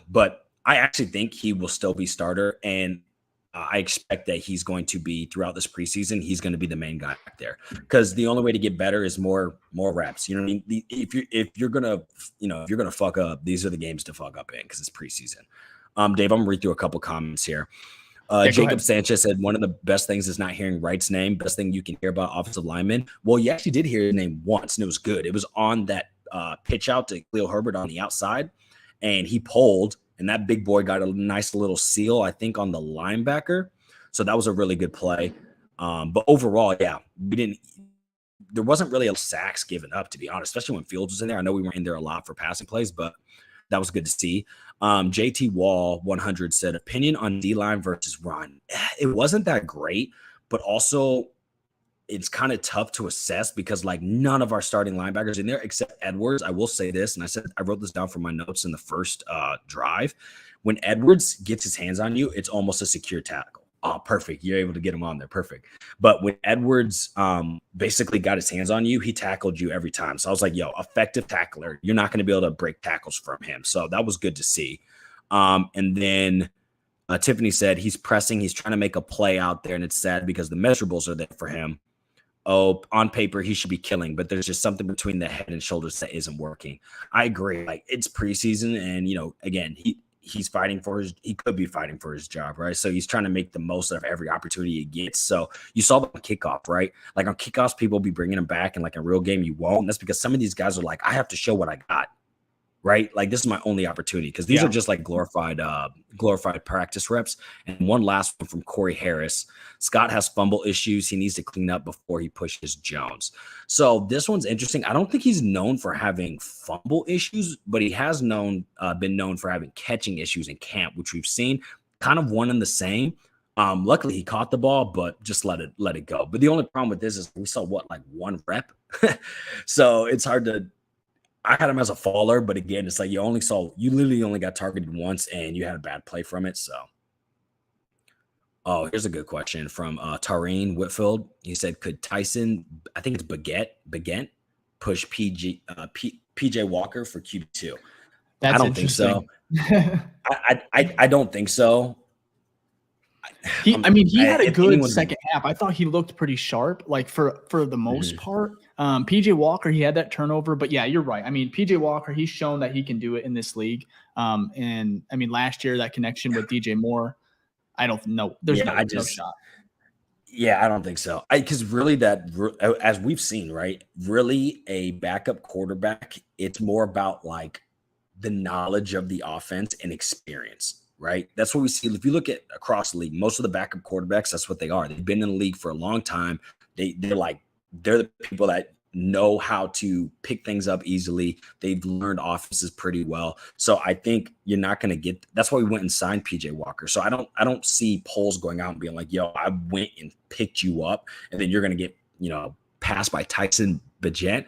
But I actually think he will still be starter, and I expect that he's going to be throughout this preseason. He's going to be the main guy back there, because the only way to get better is more reps. You know what I mean? If you're gonna fuck up, these are the games to fuck up in, because it's preseason. Dave, I'm gonna read through a couple comments here. Jacob Sanchez said, one of the best things is not hearing Wright's name. Best thing you can hear about offensive linemen. Well, you actually did hear his name once, and it was good. It was on that pitch out to Khalil Herbert on the outside, and he pulled, and that big boy got a nice little seal, I think, on the linebacker. So that was a really good play. But overall, yeah, there wasn't really a sacks given up, to be honest, especially when Fields was in there. I know we were in there a lot for passing plays, but that was good to see. JT Wall 100 said, opinion on D-line versus run. It wasn't that great, but also it's kind of tough to assess because like none of our starting linebackers in there except Edwards. I will say this, and I wrote this down for my notes in the first drive. When Edwards gets his hands on you, it's almost a secure tackle. Oh, perfect. You're able to get him on there. Perfect. But when Edwards basically got his hands on you, he tackled you every time. So I was like, yo, effective tackler. You're not going to be able to break tackles from him. So that was good to see. And then Tiffany said he's pressing. He's trying to make a play out there. And it's sad because the measurables are there for him. Oh, on paper, he should be killing, but there's just something between the head and shoulders that isn't working. I agree. Like it's preseason. And, again, he could be fighting for his job, right? So he's trying to make the most of every opportunity he gets. So you saw that on kickoff, right? Like on kickoffs, people will be bringing him back, and like in a real game, you won't. And that's because some of these guys are like, I have to show what I got, right? Like this is my only opportunity because these are just like glorified practice reps. And one last one from Corey Harris. Scott has fumble issues. He needs to clean up before he pushes Jones. So this one's interesting. I don't think he's known for having fumble issues, but he has been known for having catching issues in camp, which we've seen kind of one and the same. Luckily he caught the ball, but just let it go. But the only problem with this is we saw like one rep. So it's hard to, I had him as a faller, but again, it's like you literally only got targeted once and you had a bad play from it. So, here's a good question from Tareen Whitfield. He said, could Tyson, I think it's Baguette, push PJ Walker for QB2? I don't think so. I don't think so. He had a good second half. I thought he looked pretty sharp, like for the most part. PJ Walker, he had that turnover, but yeah, you're right. I mean, PJ Walker, he's shown that he can do it in this league. And I mean, last year that connection with DJ Moore, I don't know. There's no shot. Yeah, I don't think so. Because really as we've seen, right, really a backup quarterback, it's more about like the knowledge of the offense and experience, right? That's what we see. If you look at across the league, most of the backup quarterbacks, that's what they are. They've been in the league for a long time. They're the people that know how to pick things up easily. They've learned offenses pretty well. So I think you're not going to get, that's why we went and signed PJ Walker. So I don't see polls going out and being like, yo, I went and picked you up and then you're going to get, passed by Tyson Baguette.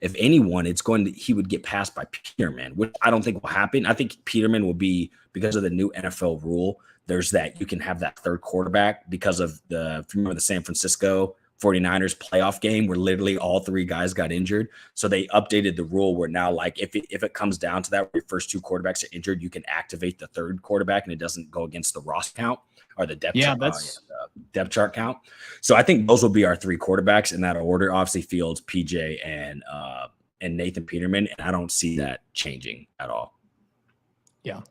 If anyone, he would get passed by Peterman, which I don't think will happen. I think Peterman will be, because of the new NFL rule, there's that you can have that third quarterback because of if you remember the San Francisco 49ers playoff game where literally all three guys got injured. So they updated the rule where now, like, if it comes down to that, where your first two quarterbacks are injured, you can activate the third quarterback and it doesn't go against the roster count or the depth depth chart count. So I think those will be our three quarterbacks in that order. Obviously Fields, PJ, and Nathan Peterman. And I don't see that changing at all. Yeah.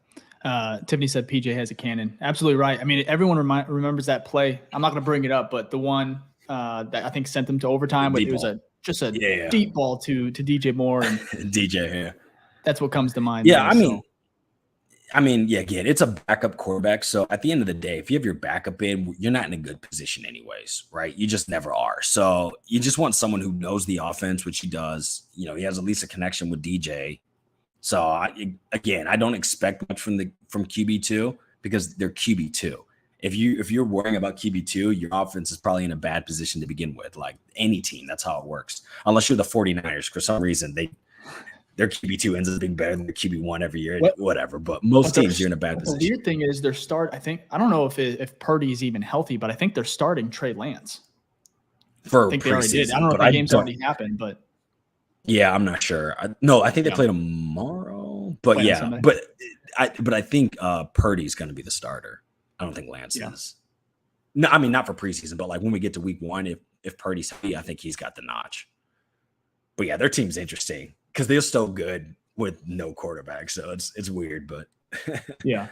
Tiffany said PJ has a cannon. Absolutely right. I mean, everyone remembers that play. I'm not going to bring it up, but the one that I think sent them to overtime, it was just a deep ball to DJ Moore and DJ. Yeah, that's what comes to mind. Yeah, I mean, again, it's a backup quarterback. So at the end of the day, if you have your backup in, you're not in a good position anyways, right? You just never are. So you just want someone who knows the offense, which he does. He has at least a connection with DJ. So I don't expect much from QB2 because they're QB2. If you're worrying about QB2, your offense is probably in a bad position to begin with. Like any team, that's how it works. Unless you're the 49ers, for some reason their QB2 ends up being better than their QB1 every year, whatever. But most teams, you're in a bad position. The weird thing is I don't know if Purdy's even healthy, but I think they're starting Trey Lance. I think they already did. I don't know if the game's already happened, but yeah, I'm not sure. I think they play tomorrow. But I think Purdy's going to be the starter. I don't think Lance is. No, I mean not for preseason, but like when we get to week 1, if Purdy's healthy, I think he's got the notch. But yeah, their team's interesting because they're so good with no quarterback. So it's weird, but yeah.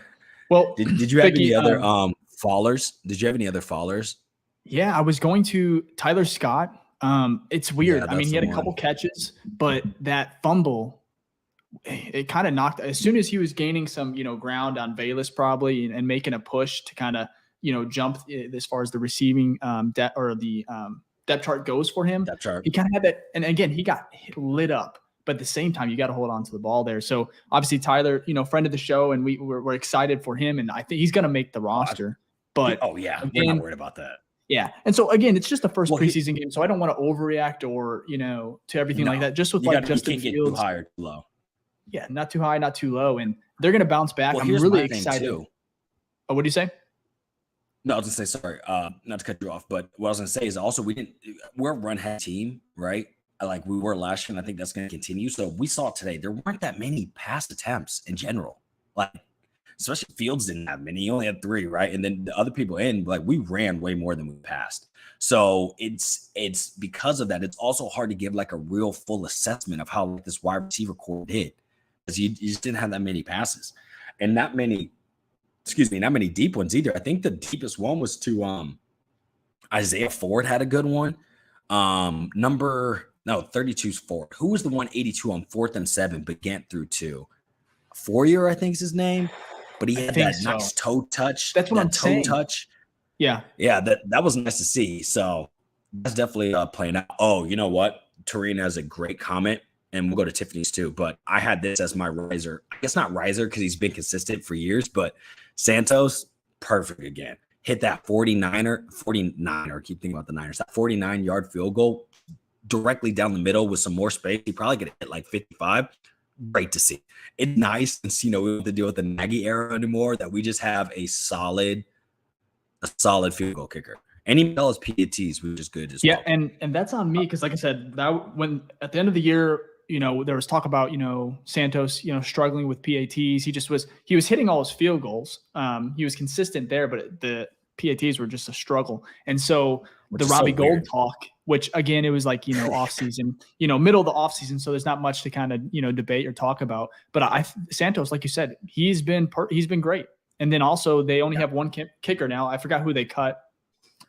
Well, did you have any other fallers? Did you have any other fallers? Yeah, I was going to Tyler Scott. It's weird. I mean, he had a couple catches, but that fumble, it kind of knocked. As soon as he was gaining some, ground on Bayless probably and making a push to kind of jump as far as the receiving depth or the depth chart goes for him. Depth chart. He kind of had that. And again, he got lit up. But at the same time, you got to hold on to the ball there. So obviously, Tyler, friend of the show, and we're excited for him, and I think he's going to make the roster. But again, we're not worried about that. Yeah, and so again, it's just the first preseason game, so I don't want to overreact or to everything like that. Just with Justin Fields, get too high or too low. Yeah, not too high, not too low, and they're going to bounce back. Well, I'm really excited. Oh, what do you say? No, I was gonna say sorry, not to cut you off, but what I was gonna say is also we're a run-heavy team, right? Like we were last year, and I think that's going to continue. So we saw today, there weren't that many pass attempts in general. Like, especially Fields didn't have many. He only had 3, right? And then the other people we ran way more than we passed. So it's because of that. It's also hard to give like a real full assessment of how this wide receiver core did, because you just didn't have that many passes and not many deep ones either. I think the deepest one was to Isaiah Ford had a good one. 32's Ford. Who was the 182 on 4th and 7, but Gant threw 2? Fourier, I think is his name. But he had that nice toe touch. That's what I'm saying. Touch. Yeah. Yeah, that was nice to see. So that's definitely playing out. Oh, you know what? Tarina has a great comment, and we'll go to Tiffany's too. But I had this as my riser. I guess not riser because he's been consistent for years, but Santos, perfect again. Hit that 49er, keep thinking about the Niners, that 49-yard field goal directly down the middle with some more space. He probably could hit like 55. Great to see. It's nice since we don't have to deal with the Nagy era anymore, that we just have a solid field goal kicker. And he does PATs, which is good as well. Yeah, and that's on me because, like I said, that when at the end of the year, there was talk about Santos, struggling with PATs. He was hitting all his field goals. He was consistent there, but the PATs were just a struggle. And so the Robbie Gould talk, which again, it was like, off season, middle of the off season. So there's not much to kind of, debate or talk about, but Santos, like you said, he's been great. And then also they only have one kicker now. I forgot who they cut.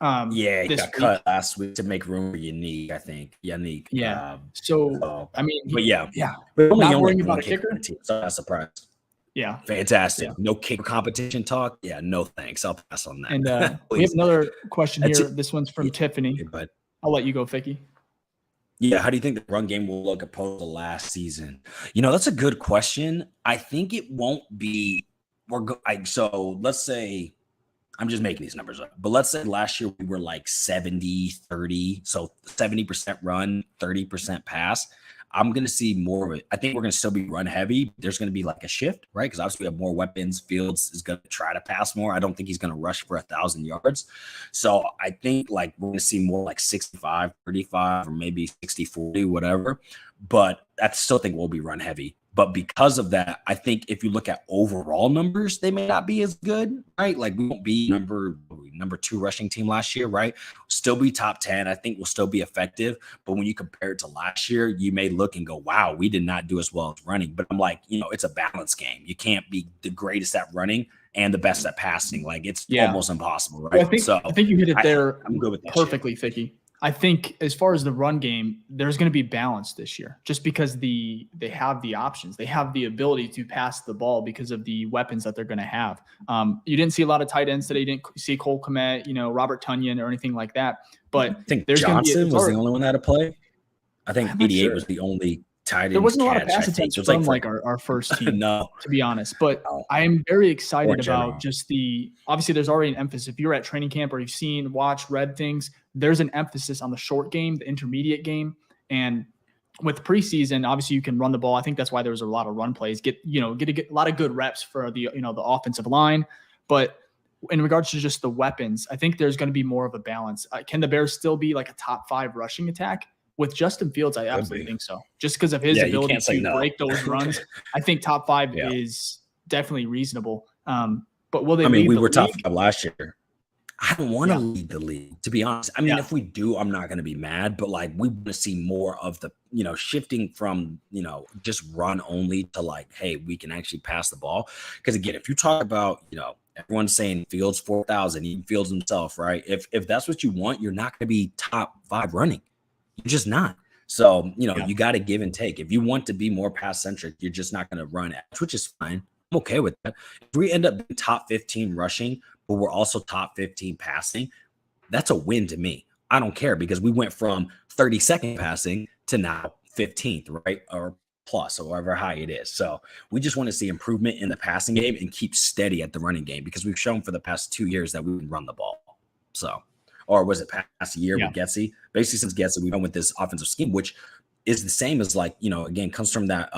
He got cut last week to make room for Yannick, I think. Yannick. Yeah. But not worrying about a kicker. Team, so I'm surprised. Yeah. Fantastic. Yeah. No kicker competition talk. Yeah, no thanks. I'll pass on that. And we have another question here. This one's from Tiffany. But I'll let you go, Ficky. Yeah, how do you think the run game will look opposed to last season? That's a good question. I think it won't be. So let's say, I'm just making these numbers up, but let's say last year we were like 70-30, so 70% run, 30% pass. I'm going to see more of it. I think we're going to still be run heavy. There's going to be like a shift, right? Because obviously we have more weapons. Fields is going to try to pass more. I don't think he's going to rush for 1,000 yards. So I think like we're going to see more like 65-35 or maybe 60-40, whatever. But I still think we'll be run heavy. But because of that, I think if you look at overall numbers, they may not be as good, right? Like we won't be number 2 rushing team last year, right? Still be top 10. I think we'll still be effective. But when you compare it to last year, you may look and go, wow, we did not do as well as running. But I'm like, it's a balance game. You can't be the greatest at running and the best at passing. Like it's almost impossible, right? Well, I think you hit it there I'm good with that perfectly, Ficky. I think as far as the run game, there's going to be balance this year just because they have the options. They have the ability to pass the ball because of the weapons that they're going to have. You didn't see a lot of tight ends today. You didn't see Cole Kmet, Robert Tonyan or anything like that. But I think Johnson was the only one that had to play. I think 88 was the only tight end. There wasn't a lot of pass attempts from our first team, to be honest. But I am very excited about just obviously there's already an emphasis. If you're at training camp or you've read things, there's an emphasis on the short game, the intermediate game. And with preseason, obviously you can run the ball. I think that's why there was a lot of run plays, get a lot of good reps for the offensive line. But in regards to just the weapons, I think there's going to be more of a balance. Can the Bears still be like a top 5 rushing attack? With Justin Fields, I absolutely think so. Just because of his ability to break those runs, I think top 5 is definitely reasonable. But will they? We were top 5 last year. I don't want to lead the league, to be honest. If we do, I'm not going to be mad. But like, we want to see more of the, shifting from, just run only to like, hey, we can actually pass the ball. Because again, if you talk about, everyone's saying Fields 4,000, even Fields himself, right? If that's what you want, you're not going to be top 5 running. You're just not. So, you got to give and take. If you want to be more pass centric, you're just not going to run, which is fine. I'm okay with that. If we end up being top 15 rushing, but we're also top 15 passing, that's a win to me. I don't care because we went from 32nd passing to now 15th, right? Or plus, or however high it is. So we just want to see improvement in the passing game and keep steady at the running game because we've shown for the past 2 years that we can run the ball. So, or was it past year with Getsy? Basically, since Getsy, we've gone with this offensive scheme, which is the same as like, again, comes from that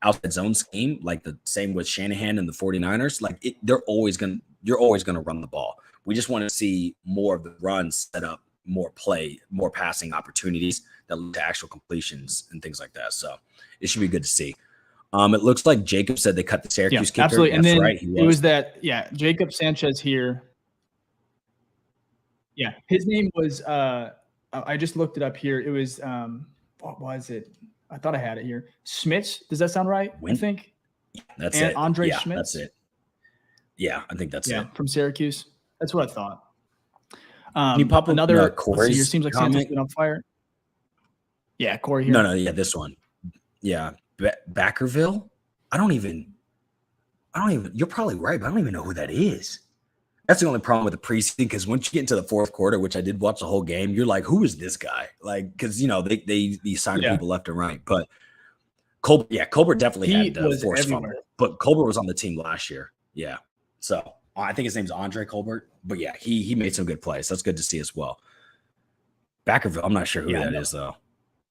outside zone scheme, like the same with Shanahan and the 49ers. Like you're always going to run the ball. We just want to see more of the runs set up, more play, more passing opportunities that lead to actual completions and things like that. So it should be good to see. It looks like Jacob said they cut the Syracuse kicker. Absolutely. And that's then right. It was that, Jacob Sanchez here. Yeah. His name was, I just looked it up here. It was, what was it? I thought I had it here. Schmitz. Does that sound right? I think. That's it. Andre Schmitz. That's it. Yeah, I think that's it. From Syracuse. That's what I thought. Can you pop another Corey's here? Seems like Santa's been on fire. Yeah, Corey here. No, yeah, this one. Yeah, Backerville. I don't even. You're probably right, but I don't even know who that is. That's the only problem with the preseason because once you get into the fourth quarter, which I did watch the whole game, you're like, who is this guy? Like, because they sign people left and right, but Colbert definitely had the force fumble, but Colbert was on the team last year. Yeah, so I think his name's Andre Colbert, but yeah, he made some good plays. That's good to see as well. Backerville, I'm not sure who that is though.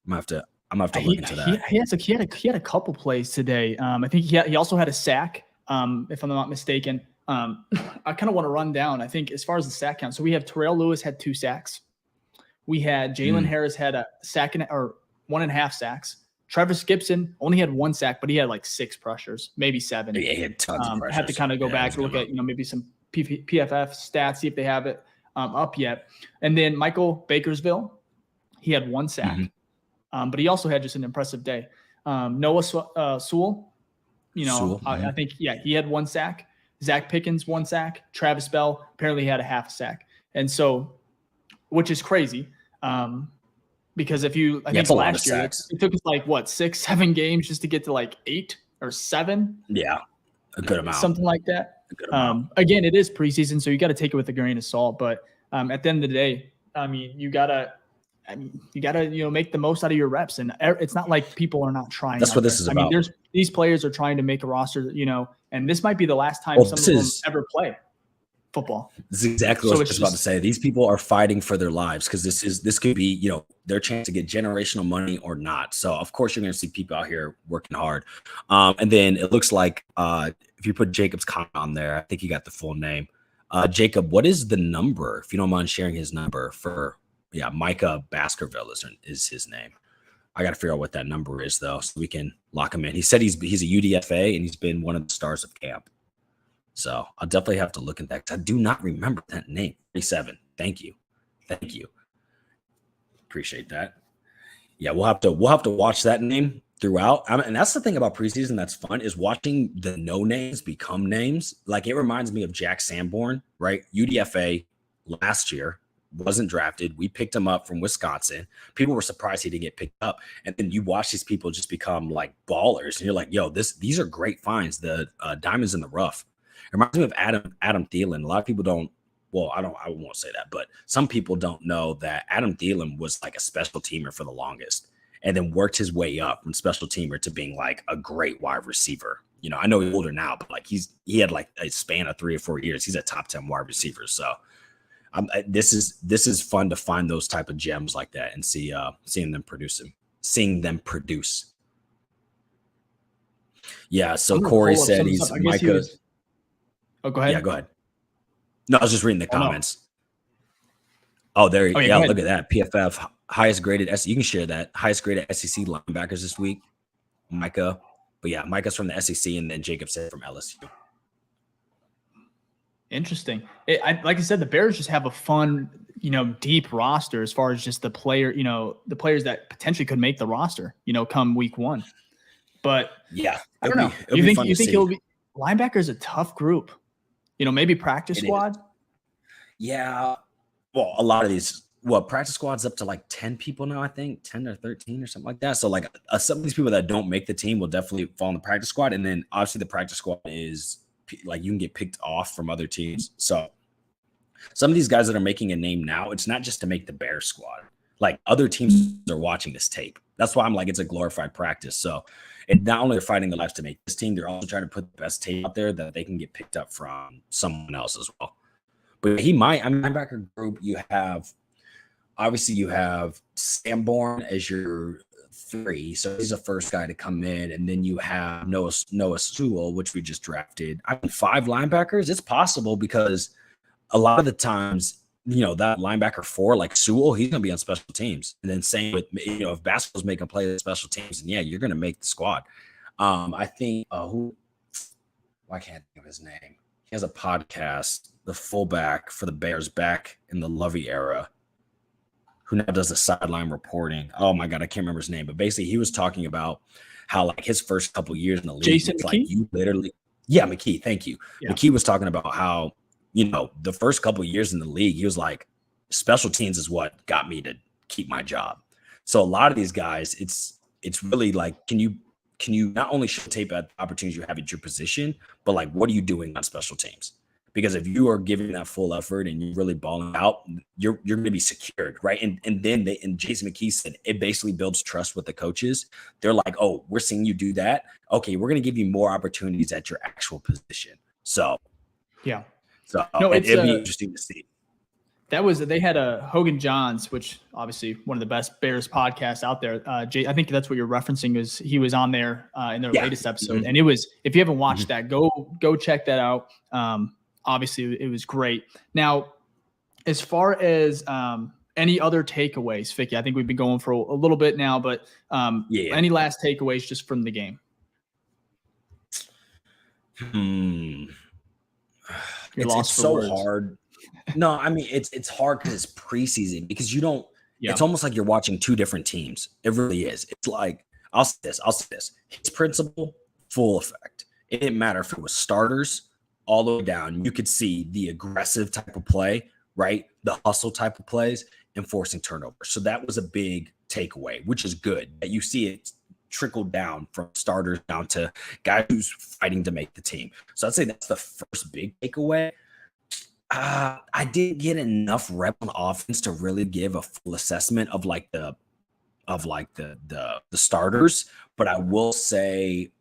I'm gonna have to look into that. He had a couple plays today. I think he also had a sack. If I'm not mistaken. I kind of want to run down. I think as far as the sack count, so we have Terrell Lewis had 2 sacks. We had Jalen Harris had a sack or 1.5 sacks. Travis Gibson only had 1 sack, but he had like 6 pressures, maybe 7. Yeah, he had tons of pressures. I have to kind of go back and look at maybe some PFF stats, see if they have it up yet. And then Michael Bakersville, he had 1 sack, but he also had just an impressive day. Noah Sewell, I think he had 1 sack. Zach Pickens 1 sack. Travis Bell apparently had a 1/2 sack, and so, which is crazy, because I think last year it took us like 6-7 games just to get to like 8 or 7. Yeah, a good amount, something like that. Again, it is preseason, so you got to take it with a grain of salt. But at the end of the day, you gotta make the most out of your reps, and it's not like people are not trying. That's what this is about. These players are trying to make a roster, and this might be the last time some of them ever play football. This is exactly what I was about to say. These people are fighting for their lives because this could be, their chance to get generational money or not. So of course you're going to see people out here working hard. And then it looks like if you put Jacob's comment on there, I think you got the full name. Jacob, what is the number? If you don't mind sharing his number for. Yeah, Micah Baskerville is his name. I got to figure out what that number is, though, so we can lock him in. He said he's a UDFA, and he's been one of the stars of camp. So I'll definitely have to look at that because I do not remember that name. 37. Thank you. Appreciate that. Yeah, we'll have to watch that name throughout. And that's the thing about preseason that's fun is watching the no names become names. Like it reminds me of Jack Sanborn, right? UDFA last year. Wasn't drafted. We picked him up from Wisconsin. People were surprised he didn't get picked up. And then you watch these people just become like ballers. And you're like, yo, these are great finds. The diamonds in the rough. It reminds me of Adam Thielen. A lot of people don't, I won't say that, but some people don't know that Adam Thielen was like a special teamer for the longest and then worked his way up from special teamer to being like a great wide receiver. I know he's older now, but like he had like a span of 3 or 4 years. He's a top 10 wide receiver. So this is fun to find those type of gems like that and seeing them produce. Yeah. So Corey said he's Micah. Go ahead. Yeah, go ahead. No, I was just reading the comments. Oh, there. Yeah, look at that. PFF highest graded. You can share that highest graded SEC linebackers this week. Micah, but yeah, Micah's from the SEC, and then Jacob said from LSU. Interesting. Like I said, the Bears just have a fun, deep roster as far as just the players that potentially could make the roster, come week 1. But yeah, I don't know. You think it'll be linebackers a tough group? Maybe practice squad. Yeah. Well, a lot of these practice squad's up to like 10 people now, I think 10 or 13 or something like that. So like some of these people that don't make the team will definitely fall in the practice squad. And then obviously the practice squad is like you can get picked off from other teams. So some of these guys that are making a name now, it's not just to make the Bears squad. Like other teams are watching this tape. That's why I'm like, it's a glorified practice. So it not only they're fighting their lives to make this team, they're also trying to put the best tape out there that they can get picked up from someone else as well. But linebacker group, you have Sanborn as your 3. So he's the first guy to come in. And then you have Noah Sewell, which we just drafted. 5 linebackers. It's possible because a lot of the times, that linebacker 4, like Sewell, he's going to be on special teams. And then same with, if basketball's making plays at special teams, and you're going to make the squad. I think, I can't think of his name. He has a podcast, the fullback for the Bears back in the Lovey era, who now does the sideline reporting. Oh my God, I can't remember his name, but basically he was talking about how like his first couple years in the league, Jason it's McKee? like you literally, McKee, thank you. Yeah. McKee was talking about how, the first couple of years in the league, he was like, special teams is what got me to keep my job. So a lot of these guys, it's really like, can you not only show tape at the opportunities you have at your position, but like, what are you doing on special teams? Because if you are giving that full effort and you're really balling out, you're going to be secured, right? And then Jason McKee said it basically builds trust with the coaches. They're like, oh, we're seeing you do that. Okay, we're going to give you more opportunities at your actual position. So yeah. So it'd be interesting to see. They had a Hogan Johns, which obviously one of the best Bears podcasts out there. I think that's what you're referencing. Is he was on there in their latest episode, and it was. If you haven't watched that, go check that out. Obviously, it was great. Now, as far as any other takeaways, Ficky, I think we've been going for a little bit now, but any last takeaways just from the game? It's so hard. No, I mean, it's hard because it's preseason, because you don't, it's almost like you're watching 2 different teams. It really is. It's like, I'll say this. His principle, full effect. It didn't matter if it was starters all the way down. You could see the aggressive type of play, right? The hustle type of plays, and forcing turnovers. So that was a big takeaway, which is good that you see it trickle down from starters down to guys who's fighting to make the team. So I'd say that's the first big takeaway. I didn't get enough rep on offense to really give a full assessment of the starters, but I will say,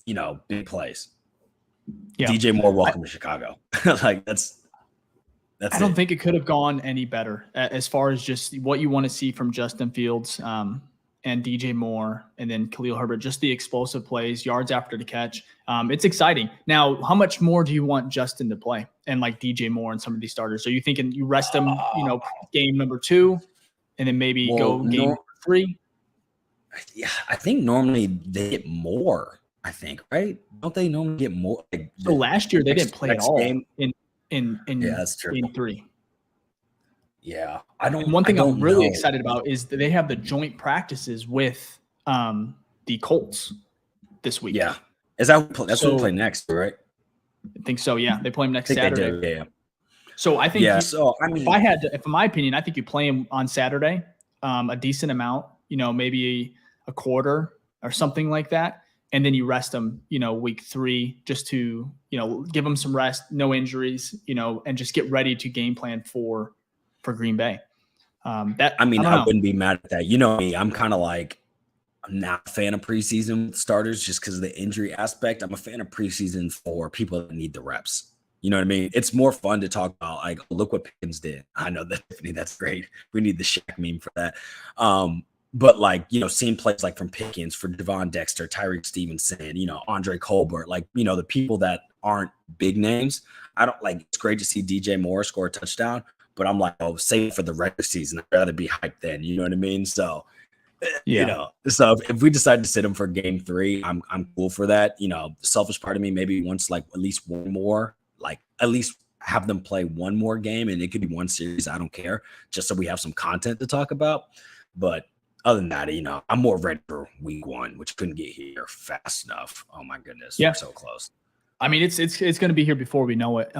big plays. Yeah. DJ Moore, welcome to Chicago. That's I don't think it could have gone any better as far as just what you want to see from Justin Fields and DJ Moore, and then Khalil Herbert, just the explosive plays, yards after the catch. It's exciting. Now, how much more do you want Justin to play and like DJ Moore and some of these starters? Are you thinking you rest him, game number 2, and then maybe go game number 3? Yeah, I think normally they get more. I think, right? Don't they normally get more? So last year they didn't play at all in that's true. Game 3. Yeah, And one thing I'm really excited about is that they have the joint practices with the Colts this week. Yeah, that's what we play next, right? I think so. Yeah, they play them next Saturday. They do, yeah. So I think, if in my opinion, I think you play them on Saturday, a decent amount. Maybe a quarter or something like that, and then you rest them. Week 3, just to give them some rest, no injuries. And just get ready to game plan for Green Bay. I wouldn't be mad at that. You know me, I'm kind of like, I'm not a fan of preseason starters just because of the injury aspect. I'm a fan of preseason for people that need the reps. You know what I mean? It's more fun to talk about, like, look what Pickens did. I know that, Tiffany, that's great. We need the Shaq meme for that. But seeing plays like from Pickens for Devon Dexter, Tyreek Stevenson, Andre Colbert, the people that aren't big names. It's great to see DJ Moore score a touchdown, but I'm like, save it for the regular season. I'd rather be hyped then. You know what I mean? So, so if we decide to sit him for game 3, I'm cool for that. The selfish part of me maybe wants at least one more, at least have them play one more game, and it could be one series. I don't care, just so we have some content to talk about. But other than that, I'm more ready for week 1, which couldn't get here fast enough. Oh my goodness. Yeah. We're so close. I mean, it's going to be here before we know it.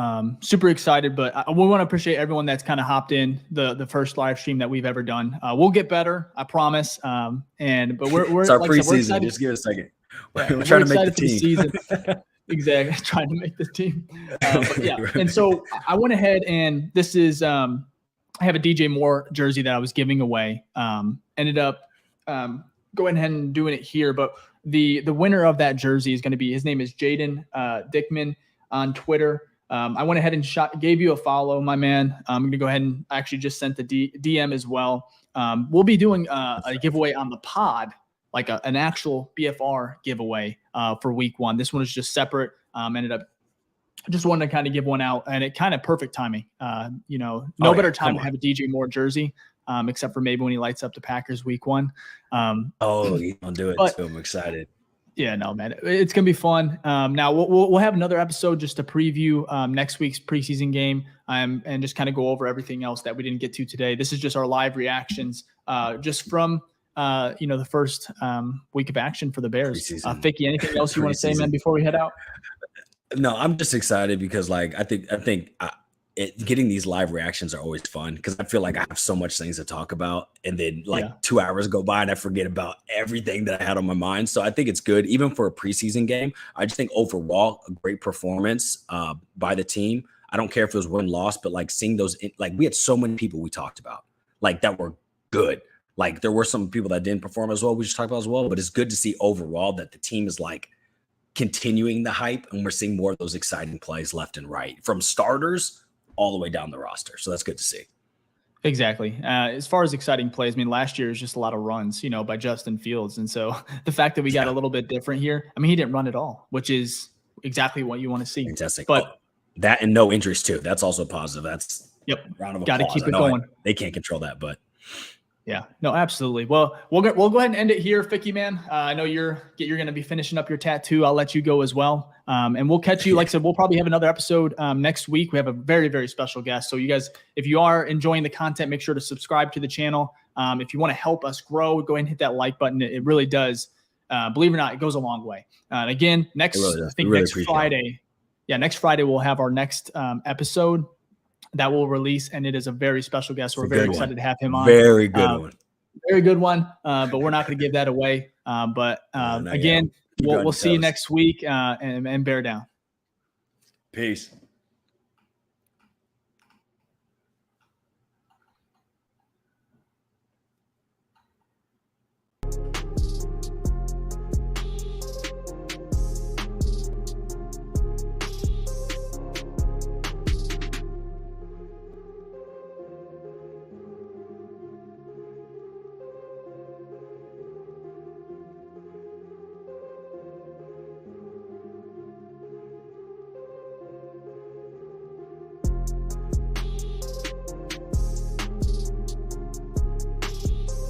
Super excited, but we want to appreciate everyone that's kind of hopped in the first live stream that we've ever done. We'll get better, I promise. But we're it's our like preseason. Just give it a second. Yeah, we're trying to make the team. Season. Exactly, trying to make the team. But yeah, and so I went ahead and this is I have a DJ Moore jersey that I was giving away. Ended up going ahead and doing it here, but the winner of that jersey is going to be, his name is Jaden Dickman on Twitter. I went ahead and gave you a follow, my man. I'm going to go ahead and actually just sent the DM as well. We'll be doing a giveaway on the pod, like an actual BFR giveaway for week 1. This one is just separate. Ended up just wanted to kind of give one out, and it kind of perfect timing. No better time to have a DJ Moore jersey, except for maybe when he lights up the Packers week 1. You don't do it too. I'm excited. Yeah, no, man, it's gonna be fun. Now we'll have another episode just to preview next week's preseason game, and just kind of go over everything else that we didn't get to today. This is just our live reactions, just from the first week of action for the Bears. Ficky, anything else you want to say, man, before we head out? No, I'm just excited because I think getting these live reactions are always fun because I feel like I have so much things to talk about, and then 2 hours go by and I forget about everything that I had on my mind. So I think it's good, even for a preseason game. I just think overall a great performance by the team. I don't care if it was win-loss, but seeing those, we had so many people we talked about that were good. There were some people that didn't perform as well, we just talked about as well, but it's good to see overall that the team is continuing the hype, and we're seeing more of those exciting plays left and right from starters all the way down the roster. So that's good to see. Exactly. As far as exciting plays, I mean, last year was just a lot of runs, by Justin Fields. And so the fact that we got a little bit different here, I mean, he didn't run at all, which is exactly what you want to see. Fantastic. But that and no injuries too. That's also positive. That's round of applause. Got to keep it going. They can't control that, but yeah, no, absolutely. Well, we'll go ahead and end it here, Ficky, man. I know you're going to be finishing up your tattoo. I'll let you go as well. And we'll catch you. Like I said, we'll probably have another episode next week. We have a very, very special guest. So you guys, if you are enjoying the content, make sure to subscribe to the channel. If you want to help us grow, go ahead and hit that like button. It really does. Believe it or not, it goes a long way. And again, next Friday. Yeah, next Friday we'll have our next episode that will release, and it is a very special guest. We're very excited to have him on. Very good one. Very good one. But we're not going to give that away. Again, we'll see you next week, and bear down. Peace.